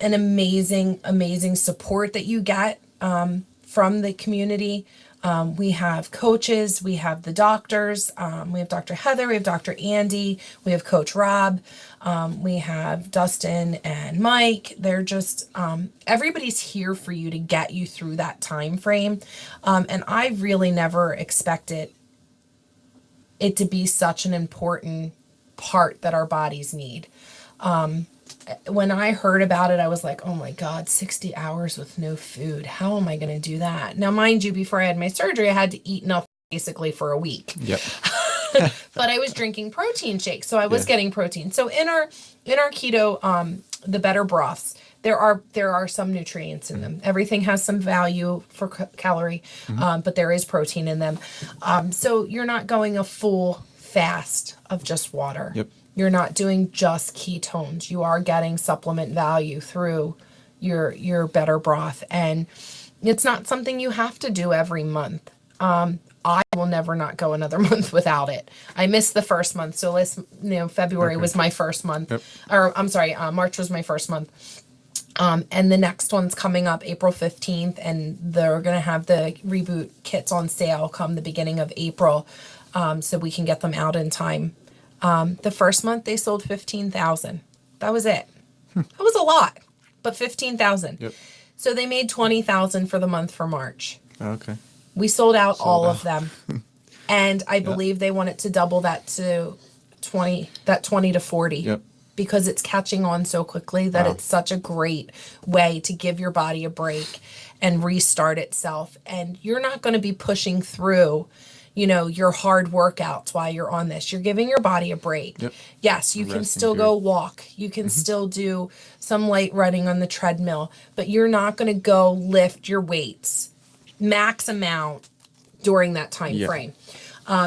B: an amazing, amazing support that you get from the community. We have coaches, we have the doctors, we have Dr. Heather, we have Dr. Andy, we have Coach Rob, we have Dustin and Mike. They're just, everybody's here for you to get you through that time frame. And I really never expected it to be such an important part that our bodies need. When I heard about it, I was like, oh my God, 60 hours with no food. How am I going to do that? Now, mind you, before I had my surgery, I had to eat nothing basically for a week.
A: Yep.
B: But I was drinking protein shakes, so I was getting protein. So in our keto, the better broths, there are some nutrients in them. Everything has some value for calorie, but there is protein in them. So you're not going a full fast of just water.
A: Yep.
B: You're not doing just ketones. You are getting supplement value through your better broth. And it's not something you have to do every month. I will never not go another month without it. I missed the first month. So February was my first month.
A: Yep.
B: Or I'm sorry, March was my first month. And the next one's coming up April 15th, and they're going to have the reboot kits on sale come the beginning of April, so we can get them out in time. The first month they sold 15,000. That was it. That was a lot, but 15,000.
A: Yep.
B: So they made 20,000 for the month for March.
A: Okay.
B: We sold out all
A: out.
B: of them. And I believe they wanted to double that to 20 to 40.
A: Yep.
B: Because it's catching on so quickly that
A: Wow.
B: it's such a great way to give your body a break and restart itself. And you're not going to be pushing through, your hard workouts while you're on this. You're giving your body a break.
A: Yep.
B: Yes, you can
A: Resting
B: still
A: period.
B: go walk. You can still do some light running on the treadmill, but you're not going to go lift your weights max amount during that time frame.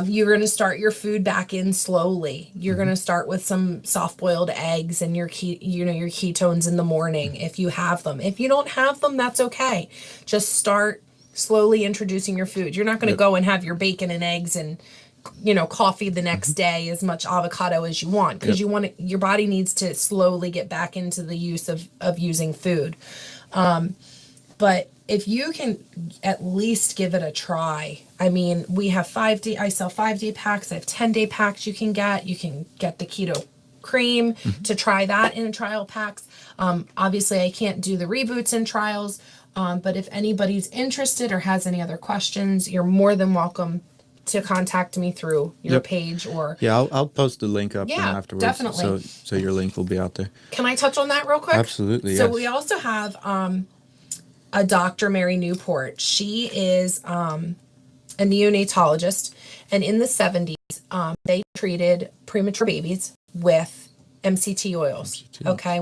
B: You're going to start your food back in slowly. You're going to start with some soft-boiled eggs and your ketones in the morning if you have them. If you don't have them, that's okay. Just start slowly introducing your food. You're not going to go and have your bacon and eggs and coffee the next day, as much avocado as you want, because your body needs to slowly get back into the use of using food. But if you can at least give it a try, I mean, we have I sell 5-day packs. I have 10-day packs you can get the keto cream to try that in trial packs. Obviously I can't do the reboots in trials, but if anybody's interested or has any other questions, you're more than welcome to contact me through your page or
A: I'll post the link up afterwards.
B: Definitely.
A: So your link will be out there.
B: Can I touch on that real quick?
A: Absolutely.
B: So
A: yes.
B: we also have a Dr. Mary Newport. She is a neonatologist, and in the 70s they treated premature babies with MCT oils,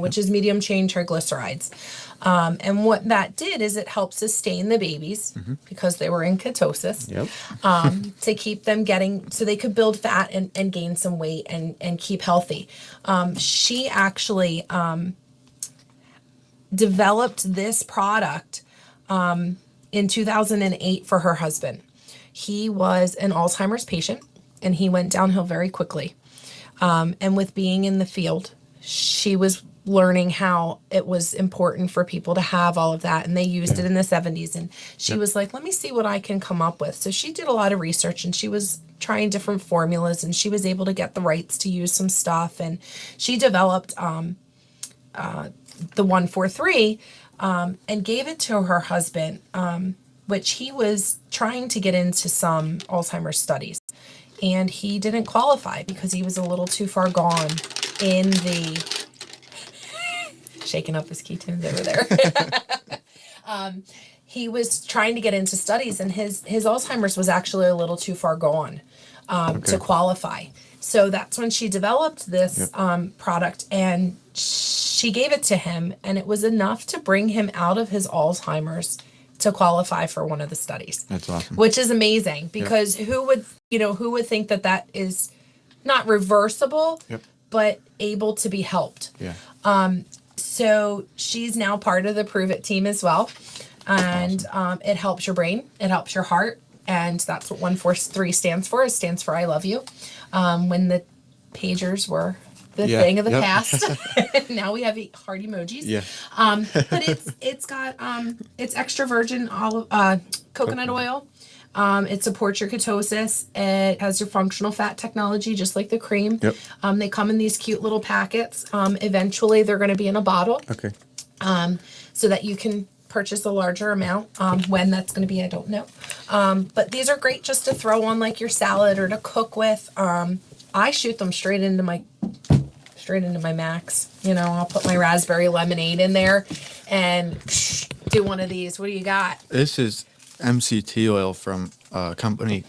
B: which is medium chain triglycerides. And what that did is it helped sustain the babies because they were in ketosis, to keep them so they could build fat and gain some weight and keep healthy. She actually developed this product in 2008 for her husband. He was an Alzheimer's patient and he went downhill very quickly. And with being in the field, she was learning how it was important for people to have all of that. And they used it in the 70s. And she was like, let me see what I can come up with. So she did a lot of research and she was trying different formulas and she was able to get the rights to use some stuff. And she developed the 143 and gave it to her husband, which he was trying to get into some Alzheimer's studies. And he didn't qualify because he was a little too far gone in the shaking up his ketones over there. He was trying to get into studies, and his Alzheimer's was actually a little too far gone to qualify. So that's when she developed this product, and she gave it to him, and it was enough to bring him out of his Alzheimer's to qualify for one of the studies.
A: That's awesome.
B: Which is amazing because who would think that is not reversible, but able to be helped.
A: Yeah.
B: So she's now part of the Pruvit team as well. And it helps your brain, it helps your heart, and that's what 143 stands for. It stands for I love you. When the pagers were the thing of the past. Now we have heart emojis. Yeah. But it's got it's extra virgin coconut oil. It supports your ketosis. It has your functional fat technology, just like the cream. Yep. They come in these cute little packets. Eventually, they're going to be in a bottle. Okay. So that you can purchase a larger amount. When that's going to be, I don't know. But these are great just to throw on like your salad or to cook with. I shoot them straight into my Max. I'll put my raspberry lemonade in there and do one of these. What do you got?
A: This is MCT oil from a company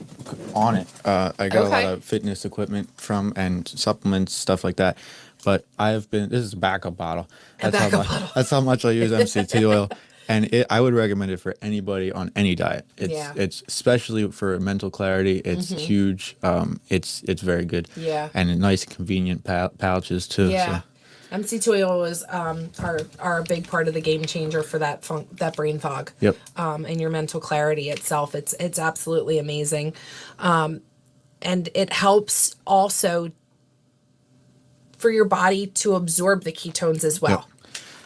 A: on it. I got a lot of fitness equipment from and supplements, stuff like that. But this is a backup bottle. That's how much I use MCT oil. And I would recommend it for anybody on any diet. It's especially for mental clarity. It's huge. It's very good. Yeah. And nice convenient pouches too. Yeah.
B: So. MCT oil is our big part of the game changer for that brain fog. Yep. And your mental clarity itself. It's absolutely amazing. And it helps also for your body to absorb the ketones as well. Yep.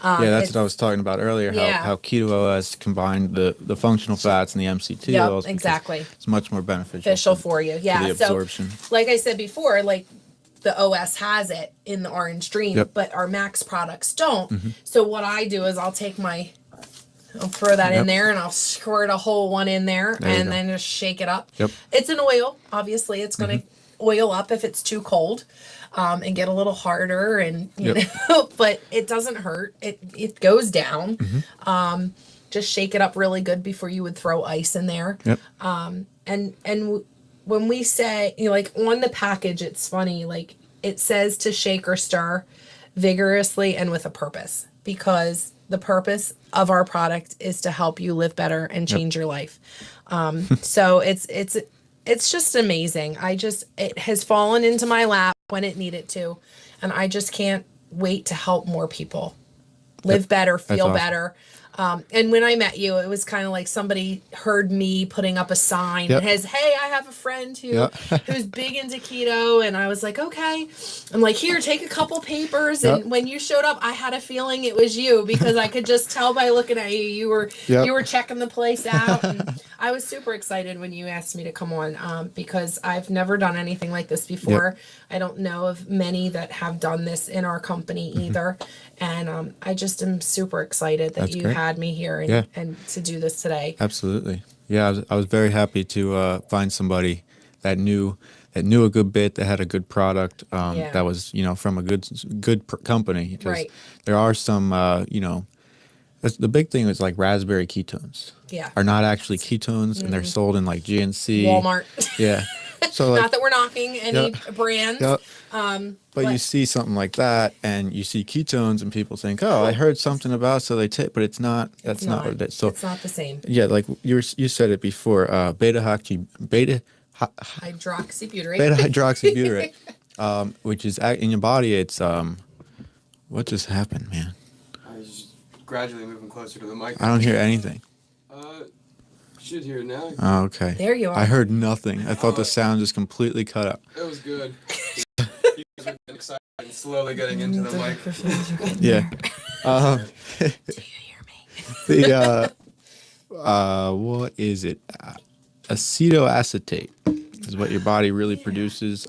A: That's what I was talking about earlier, how keto has combined the functional fats and the MCT oils.
B: Exactly.
A: It's much more beneficial
B: for you. Yeah.
A: For the absorption.
B: So, like I said before, like the OS has it in the orange dream, but our Max products don't. So what I do is I'll throw that in there and I'll squirt a whole one in there and then just shake it up. Yep. It's an oil. Obviously, it's going to oil up if it's too cold. And get a little harder and you know, but it doesn't hurt. It goes down. Just shake it up really good before you would throw ice in there. Yep. And when we say, like on the package, it's funny, like it says to shake or stir vigorously and with a purpose, because the purpose of our product is to help you live better and change your life. So it's just amazing. It has fallen into my lap when it needed to. And I just can't wait to help more people live better, feel better. And when I met you, it was kind of like somebody heard me putting up a sign
A: Yep.
B: that has, "Hey, I have a friend
A: Yep.
B: who's big into keto," and I was like, "Okay." I'm like, "Here, take a couple papers."
A: Yep.
B: And when you showed up, I had a feeling it was you because I could just tell by looking at you,
A: Yep.
B: you were checking the place out. And I was super excited when you asked me to come on because I've never done anything like this before. I don't know of many that have done this in our company either. And I just am super excited that
A: That's
B: you
A: great.
B: had me here and,
A: Yeah.
B: and to do this today.
A: Absolutely. Yeah, I was very happy to find somebody that knew a good bit, that had a good product,
B: Yeah.
A: that was from a good company. Because
B: Right.
A: there are some, the big thing is like raspberry ketones.
B: Yeah.
A: Are not actually ketones, and they're sold in like GNC,
B: Walmart.
A: Yeah. So like,
B: Not that we're knocking any brands.
A: yeah. But you
B: but-
A: see something like that, and you see ketones, and people think, "Oh, I heard something about," so they take, but it's not. That's not what it is. So
B: it's not the same.
A: yeah, like you said it before, beta hydroxybutyrate, which is in your body. It's what just happened, man?
C: I was just gradually moving closer to the mic.
A: I don't hear anything.
C: Should hear it now.
A: Oh, okay.
B: There you are.
A: I heard nothing. I thought the sound just completely cut out.
C: It was good. You guys are getting excited and slowly getting into the mic.
A: Yeah.
B: Do you hear me?
A: What is it? Acetoacetate is what your body really produces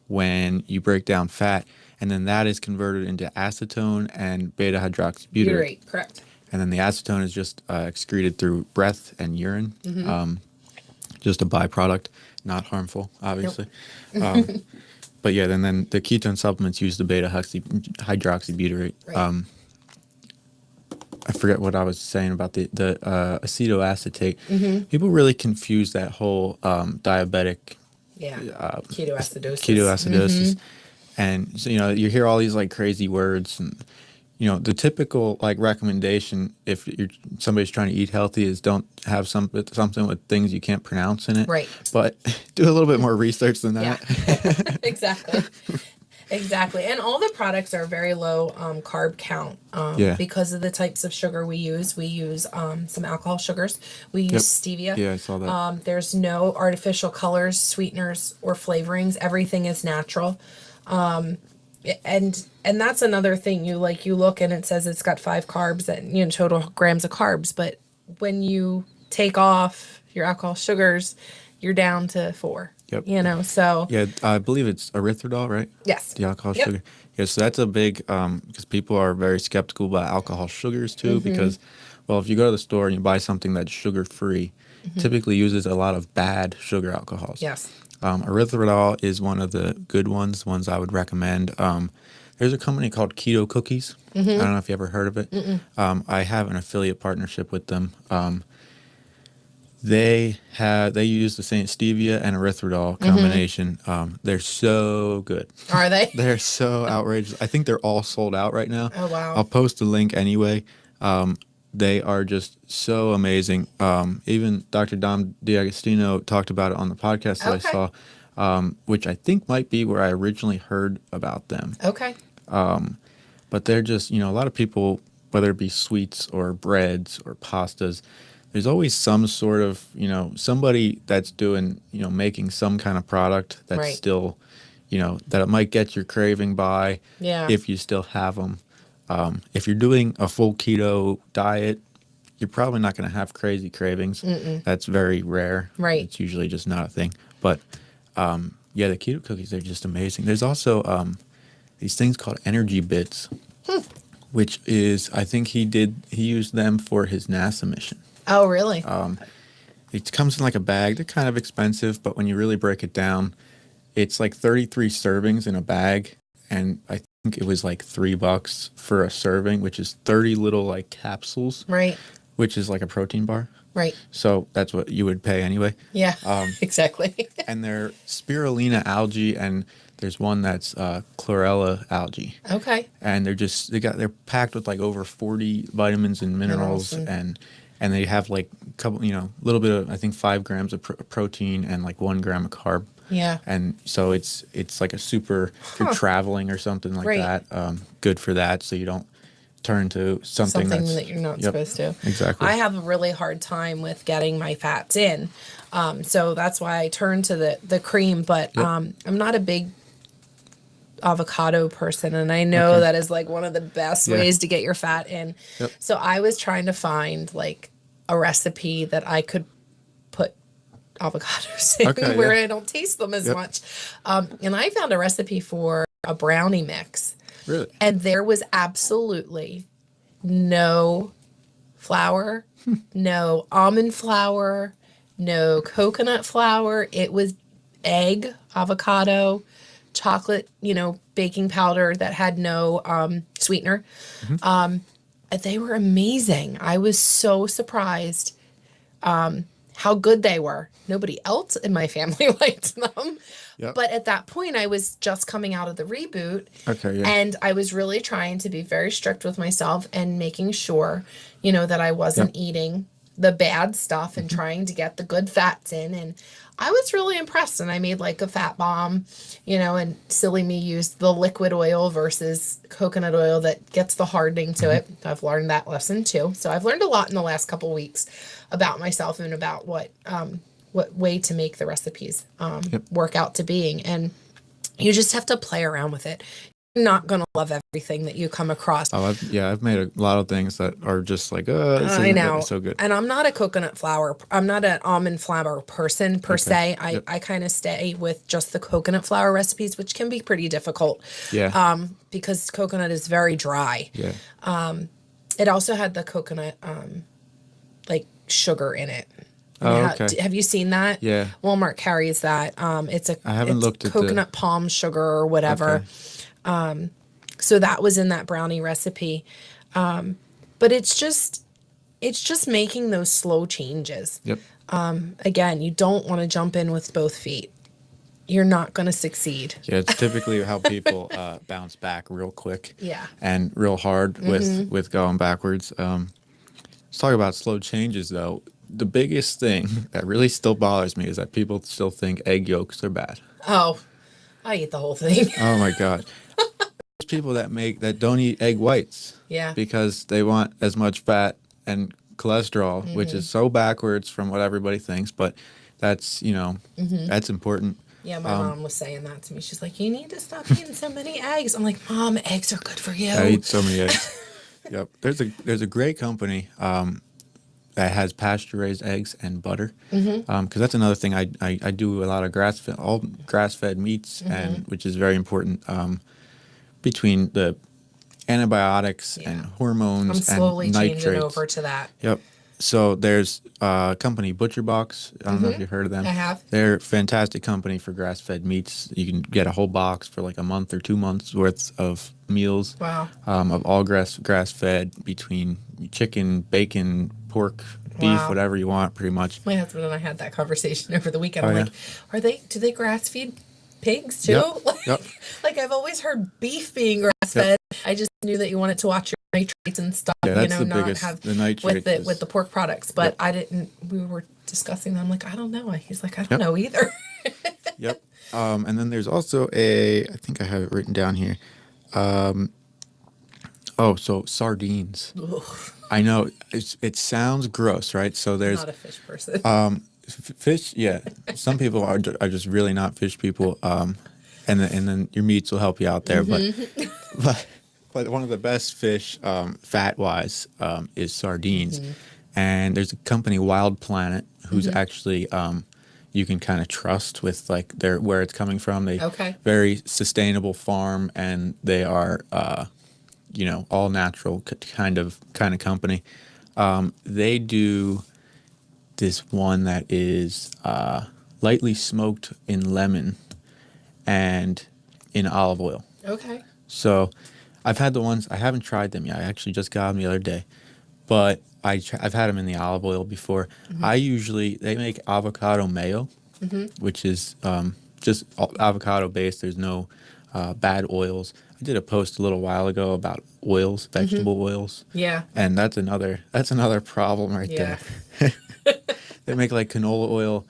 A: when you break down fat, and then that is converted into acetone and beta hydroxybutyrate.
B: Butyrate, correct.
A: And then the acetone is just excreted through breath and urine, just a byproduct, not harmful, obviously.
B: Nope.
A: But yeah, then the ketone supplements use the beta hydroxybutyrate.
B: Right.
A: I forget what I was saying about the acetoacetate. People really confuse that whole diabetic
B: Yeah. Ketoacidosis.
A: ketoacidosis, and so, you hear all these like crazy words, and the typical like recommendation if somebody's trying to eat healthy is don't have something with things you can't pronounce in it.
B: Right.
A: But do a little bit more research than
B: Yeah.
A: that.
B: Exactly. Exactly. And all the products are very low carb count because of the types of sugar we use. We use some alcohol sugars. We use stevia.
A: Yeah, I saw that.
B: There's no artificial colors, sweeteners, or flavorings. Everything is natural. And that's another thing. You look and it says it's got 5 carbs and total grams of carbs, but when you take off your alcohol sugars, you're down to 4.
A: Yep.
B: So
A: Yeah, I believe it's erythritol, right?
B: yes.
A: The alcohol sugar. Yeah, so that's a big because people are very skeptical about alcohol sugars too. Because, well, if you go to the store and you buy something that's sugar free, typically uses a lot of bad sugar alcohols.
B: Yes.
A: Erythritol is one of the good ones I would recommend. There's a company called Keto Cookies. I don't know if you ever heard of it. I have an affiliate partnership with them. They use the same stevia and erythritol combination. They're so good.
B: Are they?
A: They're so outrageous. I think they're all sold out right now.
B: Oh, wow.
A: I'll post a link anyway. They are just so amazing. Even Dr. Dom D'Agostino talked about it on the podcast that I saw, which I think might be where I originally heard about them.
B: Okay.
A: But they're just, a lot of people, whether it be sweets or breads or pastas, there's always some sort of, somebody that's doing, making some kind of product that's still, that it might get your craving by if you still have them. If you're doing a full keto diet, you're probably not going to have crazy cravings. That's very rare.
B: Right.
A: It's usually just not a thing. But the keto cookies, they're just amazing. There's also these things called energy bits, which is, I think he used them for his NASA mission.
B: Oh, really?
A: It comes in like a bag. They're kind of expensive, but when you really break it down, it's like 33 servings in a bag. And I think it was like $3 for a serving, which is 30 little like capsules.
B: Right.
A: Which is like a protein bar.
B: Right.
A: So that's what you would pay anyway.
B: Yeah, exactly.
A: And they're spirulina algae, and there's one that's chlorella algae.
B: Okay.
A: And they're packed with like over 40 vitamins and minerals, and they have like a couple, little bit of, I think 5 grams of protein and like 1 gram of carb.
B: Yeah.
A: And so it's like a super, if you're traveling or something like that, good for that. So you don't turn to something
B: that you're not supposed to.
A: Exactly.
B: I have a really hard time with getting my fats in. So that's why I turn to the cream, but I'm not a big avocado person, and I know that is like one of the best ways to get your fat in. So I was trying to find like a recipe that I could put avocados in where I don't taste them as much. And I found a recipe for a brownie mix.
A: Really?
B: And there was absolutely no flour, no almond flour, no coconut flour. It was egg, avocado, chocolate, baking powder that had no sweetener. They were amazing. I was so surprised how good they were. Nobody else in my family liked them. But at that point, I was just coming out of the reboot. And I was really trying to be very strict with myself and making sure, that I wasn't eating the bad stuff and trying to get the good fats in. And I was really impressed. And I made like a fat bomb, and silly me used the liquid oil versus coconut oil that gets the hardening to it. I've learned that lesson too. So I've learned a lot in the last couple of weeks about myself and about what way to make the recipes work out to being. And you just have to play around with it. You're not going to love everything that you come across.
A: Oh, I've made a lot of things that are just like, this
B: I know.
A: so good.
B: And I'm not a coconut flour. I'm not an almond flour person per se. I kind of stay with just the coconut flour recipes, which can be pretty difficult. Because coconut is very dry. It also had the coconut, like sugar in it. Have you seen that?
A: Yeah.
B: Walmart carries that. I haven't looked at coconut palm sugar or whatever. So that was in that brownie recipe. But it's just making those slow changes. Again, you don't want to jump in with both feet. You're not going to succeed.
A: It's typically how people bounce back real quick.
B: Yeah.
A: And real hard with going backwards. Let's talk about slow changes, though. The biggest thing that really still bothers me is that people still think egg yolks are bad.
B: Oh, I eat the whole thing.
A: Oh my God. There's people that don't eat egg whites.
B: Yeah.
A: Because they want as much fat and cholesterol, which is so backwards from what everybody thinks, but that's, that's important.
B: Yeah, my mom was saying that to me. She's like, you need to stop eating so many eggs. I'm like, Mom, eggs are good for you.
A: I eat so many eggs. There's a great company that has pasture-raised eggs and butter. Because that's another thing. I do a lot of grass-fed meats, and which is very important between the antibiotics and hormones and nitrates.
B: I'm slowly changing over to that.
A: So there's a company, ButcherBox. I don't know if you've heard of them.
B: I have.
A: They're a fantastic company for grass-fed meats. You can get a whole box for like a month or 2 months worth of meals.
B: Wow.
A: Of all grass-fed, between chicken, bacon, pork, beef, whatever you want, pretty much.
B: My husband and I had that conversation over the weekend. I'm like, do they grass-feed pigs too? Like I've always heard beef being grass-fed. I just knew that you wanted to watch your nitrates and stuff,
A: that's the
B: not
A: biggest,
B: have
A: the nitrates
B: with the pork products. But I didn't. We were discussing them. I'm like, I don't know. He's like, I don't know either.
A: And then there's also I think I have it written down here. So sardines. Ugh. I know it sounds gross, right? So there's
B: I'm not a fish person.
A: Fish, some people are just really not fish people. And then your meats will help you out there, but one of the best fish, fat wise, is sardines. And there's a company, Wild Planet, who's actually you can kind of trust with like where it's coming from. They very sustainable farm, and they are all natural kind of company. They do this one that is lightly smoked in lemon and in olive oil.
B: Okay.
A: So I've had the ones, I haven't tried them yet. I actually just got them the other day, but I've had them in the olive oil before. They make avocado mayo, which is just avocado based. There's no bad oils. I did a post a little while ago about oils, vegetable oils.
B: Yeah.
A: And that's another problem right there. They make like canola oil.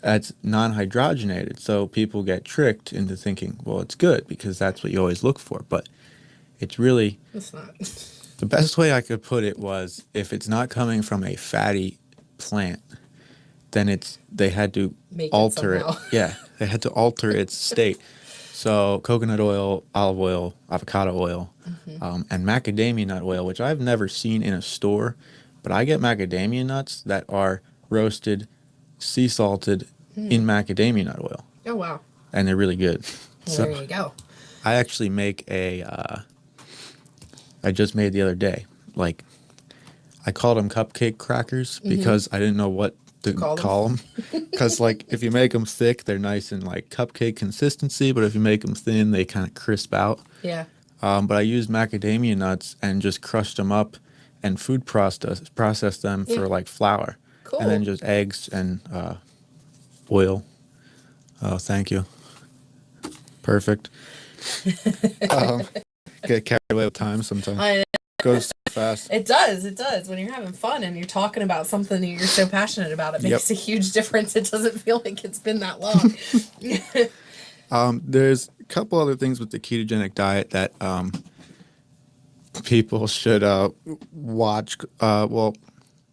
A: That's non-hydrogenated, so people get tricked into thinking, well, it's good because that's what you always look for, but it's not. The best way I could put it was if it's not coming from a fatty plant, then they had to
B: Make it
A: alter it.
B: somehow.
A: Yeah, they had to alter its state. So coconut oil, olive oil, avocado oil, and macadamia nut oil, which I've never seen in a store, but I get macadamia nuts that are roasted, sea salted in macadamia nut oil,
B: Oh, wow.
A: and they're really good.
B: Well,
A: So
B: there you go.
A: I actually make I just made the other day, like I called them cupcake crackers because I didn't know what to call them. Because like if you make them thick, they're nice and like cupcake consistency, but if you make them thin, they kind of crisp out.
B: Yeah.
A: But I used macadamia nuts and just crushed them up and food processed them for like flour.
B: Cool.
A: And then just eggs and oil. Oh, thank you. Perfect. Get carried away with time sometimes.
B: I know.
A: Goes so fast.
B: It does. It does. When you're having fun and you're talking about something that you're so passionate about, it makes a huge difference. It doesn't feel like it's been that long.
A: There's a couple other things with the ketogenic diet that people should watch. Well,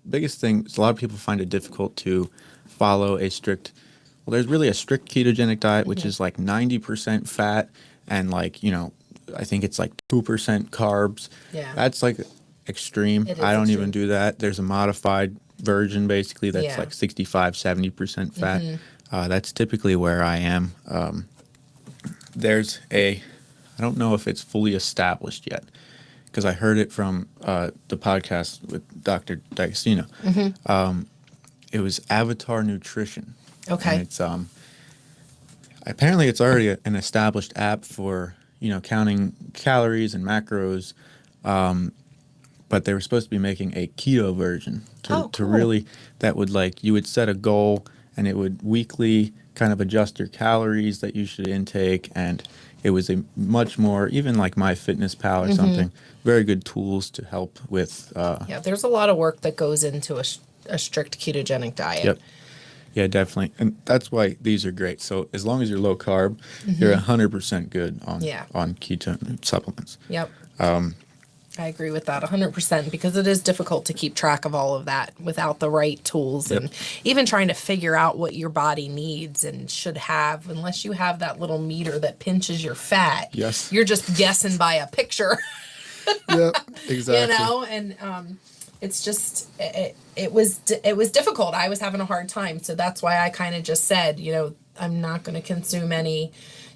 A: biggest thing is a lot of people find it difficult to follow a strict. Well, there's really a strict ketogenic diet, which is like 90% fat and like, I think it's like 2% carbs.
B: Yeah.
A: That's like extreme.
B: It is
A: I don't even
B: extreme.
A: do that. There's a modified version basically that's like 65, 70% fat. That's typically where I am. There's I don't know if it's fully established yet because I heard it from the podcast with Dr. D'Agostino. It was Avatar Nutrition.
B: Okay.
A: And it's apparently it's already an established app for counting calories and macros, but they were supposed to be making a keto version to really that would like you would set a goal and it would weekly kind of adjust your calories that you should intake, and it was a much more even like MyFitnessPal or something, very good tools to help with.
B: Yeah, there's a lot of work that goes into a strict ketogenic diet.
A: Yep. Yeah, definitely. And that's why these are great. So as long as you're low carb, you're 100% good on ketone supplements.
B: Yep. I agree with that 100% because it is difficult to keep track of all of that without the right tools and even trying to figure out what your body needs and should have. Unless you have that little meter that pinches your fat, you're just guessing by a picture.
A: Yep, exactly.
B: And it's just it was difficult. I was having a hard time, so that's why I kind of just said, I'm not going to consume any,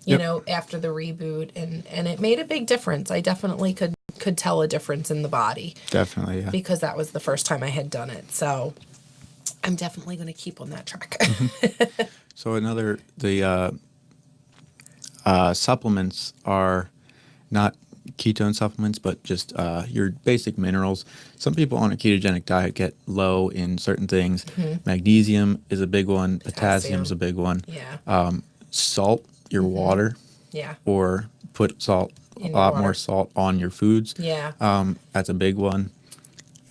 B: after the reboot, and it made a big difference. I definitely could tell a difference in the body. Definitely, yeah. Because that was the first time I had done it, so I'm definitely going to keep on that track.
A: So the supplements are not ketone supplements, but just your basic minerals. Some people on a ketogenic diet get low in certain things. Magnesium is a big one. Potassium is a big one.
B: Yeah.
A: Salt, your water.
B: Yeah.
A: Or put a lot more salt on your foods.
B: Yeah.
A: That's a big one.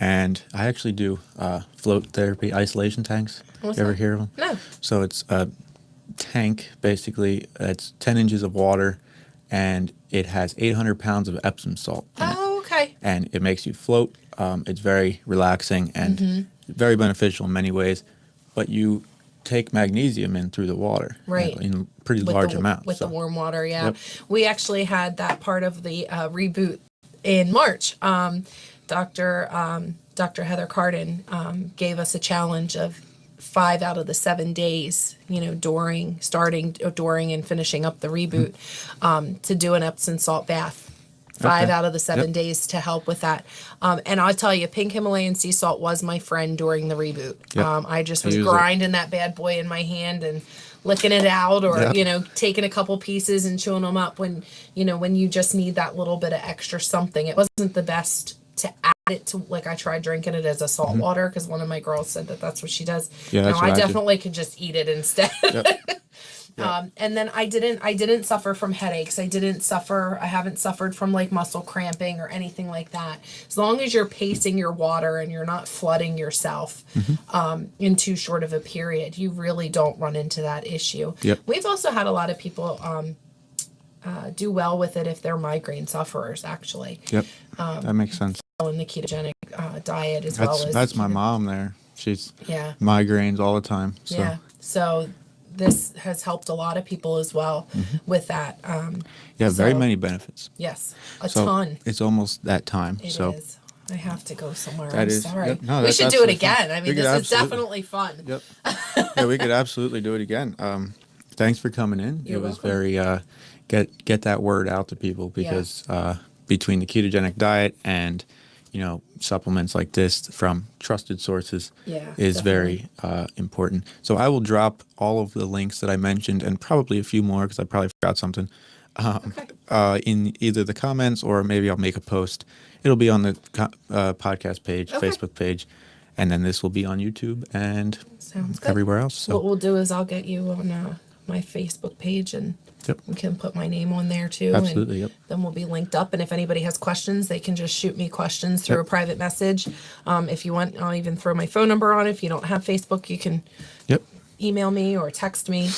A: And I actually do float therapy isolation tanks. You ever hear of them?
B: No.
A: So it's a tank, basically. It's 10 inches of water, and it has 800 pounds of Epsom salt in it.
B: Oh, okay.
A: And it makes you float. It's very relaxing and very beneficial in many ways. But you take magnesium in through the water.
B: Right.
A: In pretty large amounts.
B: With the warm water, yeah. Yep. We actually had that part of the reboot in March. Dr. Heather Cardin gave us a challenge of 5 out of the 7 days, during and finishing up the reboot, to do an Epsom salt bath. 5 out of the 7 days to help with that. And I'll tell you, pink Himalayan sea salt was my friend during the reboot. Yep. I just was grinding that bad boy in my hand and licking it out, or taking a couple pieces and chewing them up when you just need that little bit of extra something. It wasn't the best to add it to, like, I tried drinking it as a salt water because one of my girls said that's what she does. Yeah, I definitely could just eat it instead. Yep. Yep. And then I didn't suffer from headaches. I haven't suffered from like muscle cramping or anything like that. As long as you're pacing your water and you're not flooding yourself in too short of a period, you really don't run into that issue. Yep. We've also had a lot of people do well with it if they're migraine sufferers, actually.
A: Yep. That makes sense.
B: in the ketogenic diet as well as
A: That's my mom there. She's
B: Yeah.
A: migraines all the time. So
B: Yeah. So this has helped a lot of people as well with that.
A: yeah, very
B: so-
A: many benefits.
B: Yes, a
A: So
B: ton.
A: it's almost that time.
B: It
A: so
B: is. I have to go somewhere.
A: That
B: I'm
A: is-
B: sorry.
A: yep. No,
B: we
A: that's
B: should do it
A: absolutely fine.
B: again. I
A: We
B: mean,
A: could
B: this is
A: absolutely-
B: definitely fun.
A: Yep. Yeah, we could absolutely do it again. Thanks for coming in.
B: You're
A: it was
B: welcome.
A: very get that word out to people because between the ketogenic diet and supplements like this from trusted sources
B: Yeah,
A: is very important. So I will drop all of the links that I mentioned and probably a few more because I probably forgot something in either the comments or maybe I'll make a post. It'll be on the podcast page,
B: Okay.
A: Facebook page, and then this will be on YouTube and
B: Sounds good.
A: everywhere else. So
B: What we'll do is I'll get you on my Facebook page and
A: Yep.
B: we can put my name on there too.
A: Absolutely,
B: And
A: yep.
B: then we'll be linked up. And if anybody has questions, they can just shoot me questions through
A: Yep.
B: a private message. If you want, I'll even throw my phone number on. If you don't have Facebook, you can
A: Yep.
B: email me or text me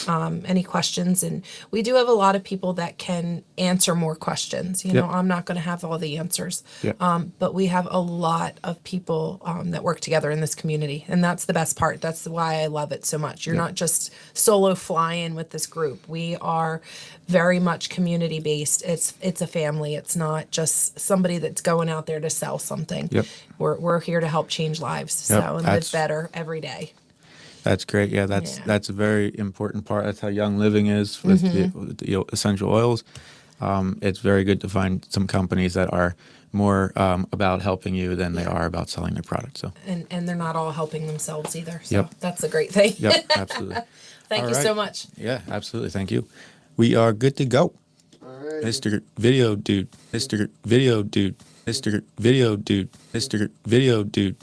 B: any questions. And we do have a lot of people that can answer more questions. You know,
A: Yep.
B: I'm not going to have all the answers.
A: Yep.
B: But we have a lot of people that work together in this community. And that's the best part. That's why I love it so much. You're
A: Yep.
B: not just solo flying with this group. We are very much community based. It's a family. It's not just somebody that's going out there to sell something.
A: Yep.
B: We're here to help change lives.
A: Yep.
B: So and
A: That's-
B: live better every day.
A: That's great. Yeah, that's
B: Yeah.
A: that's a very important part. That's how Young Living is with the essential oils. It's very good to find some companies that are more about helping you than they are about selling their product. So,
B: And they're not all helping themselves either. So
A: Yep.
B: that's a great thing.
A: yep, absolutely.
B: Thank
A: All
B: you
A: right.
B: so much.
A: Yeah, absolutely. Thank you. We are good to go.
C: All right.
A: Mr. Video Dude, Mr. Video Dude, Mr. Video Dude, Mr. Video Dude.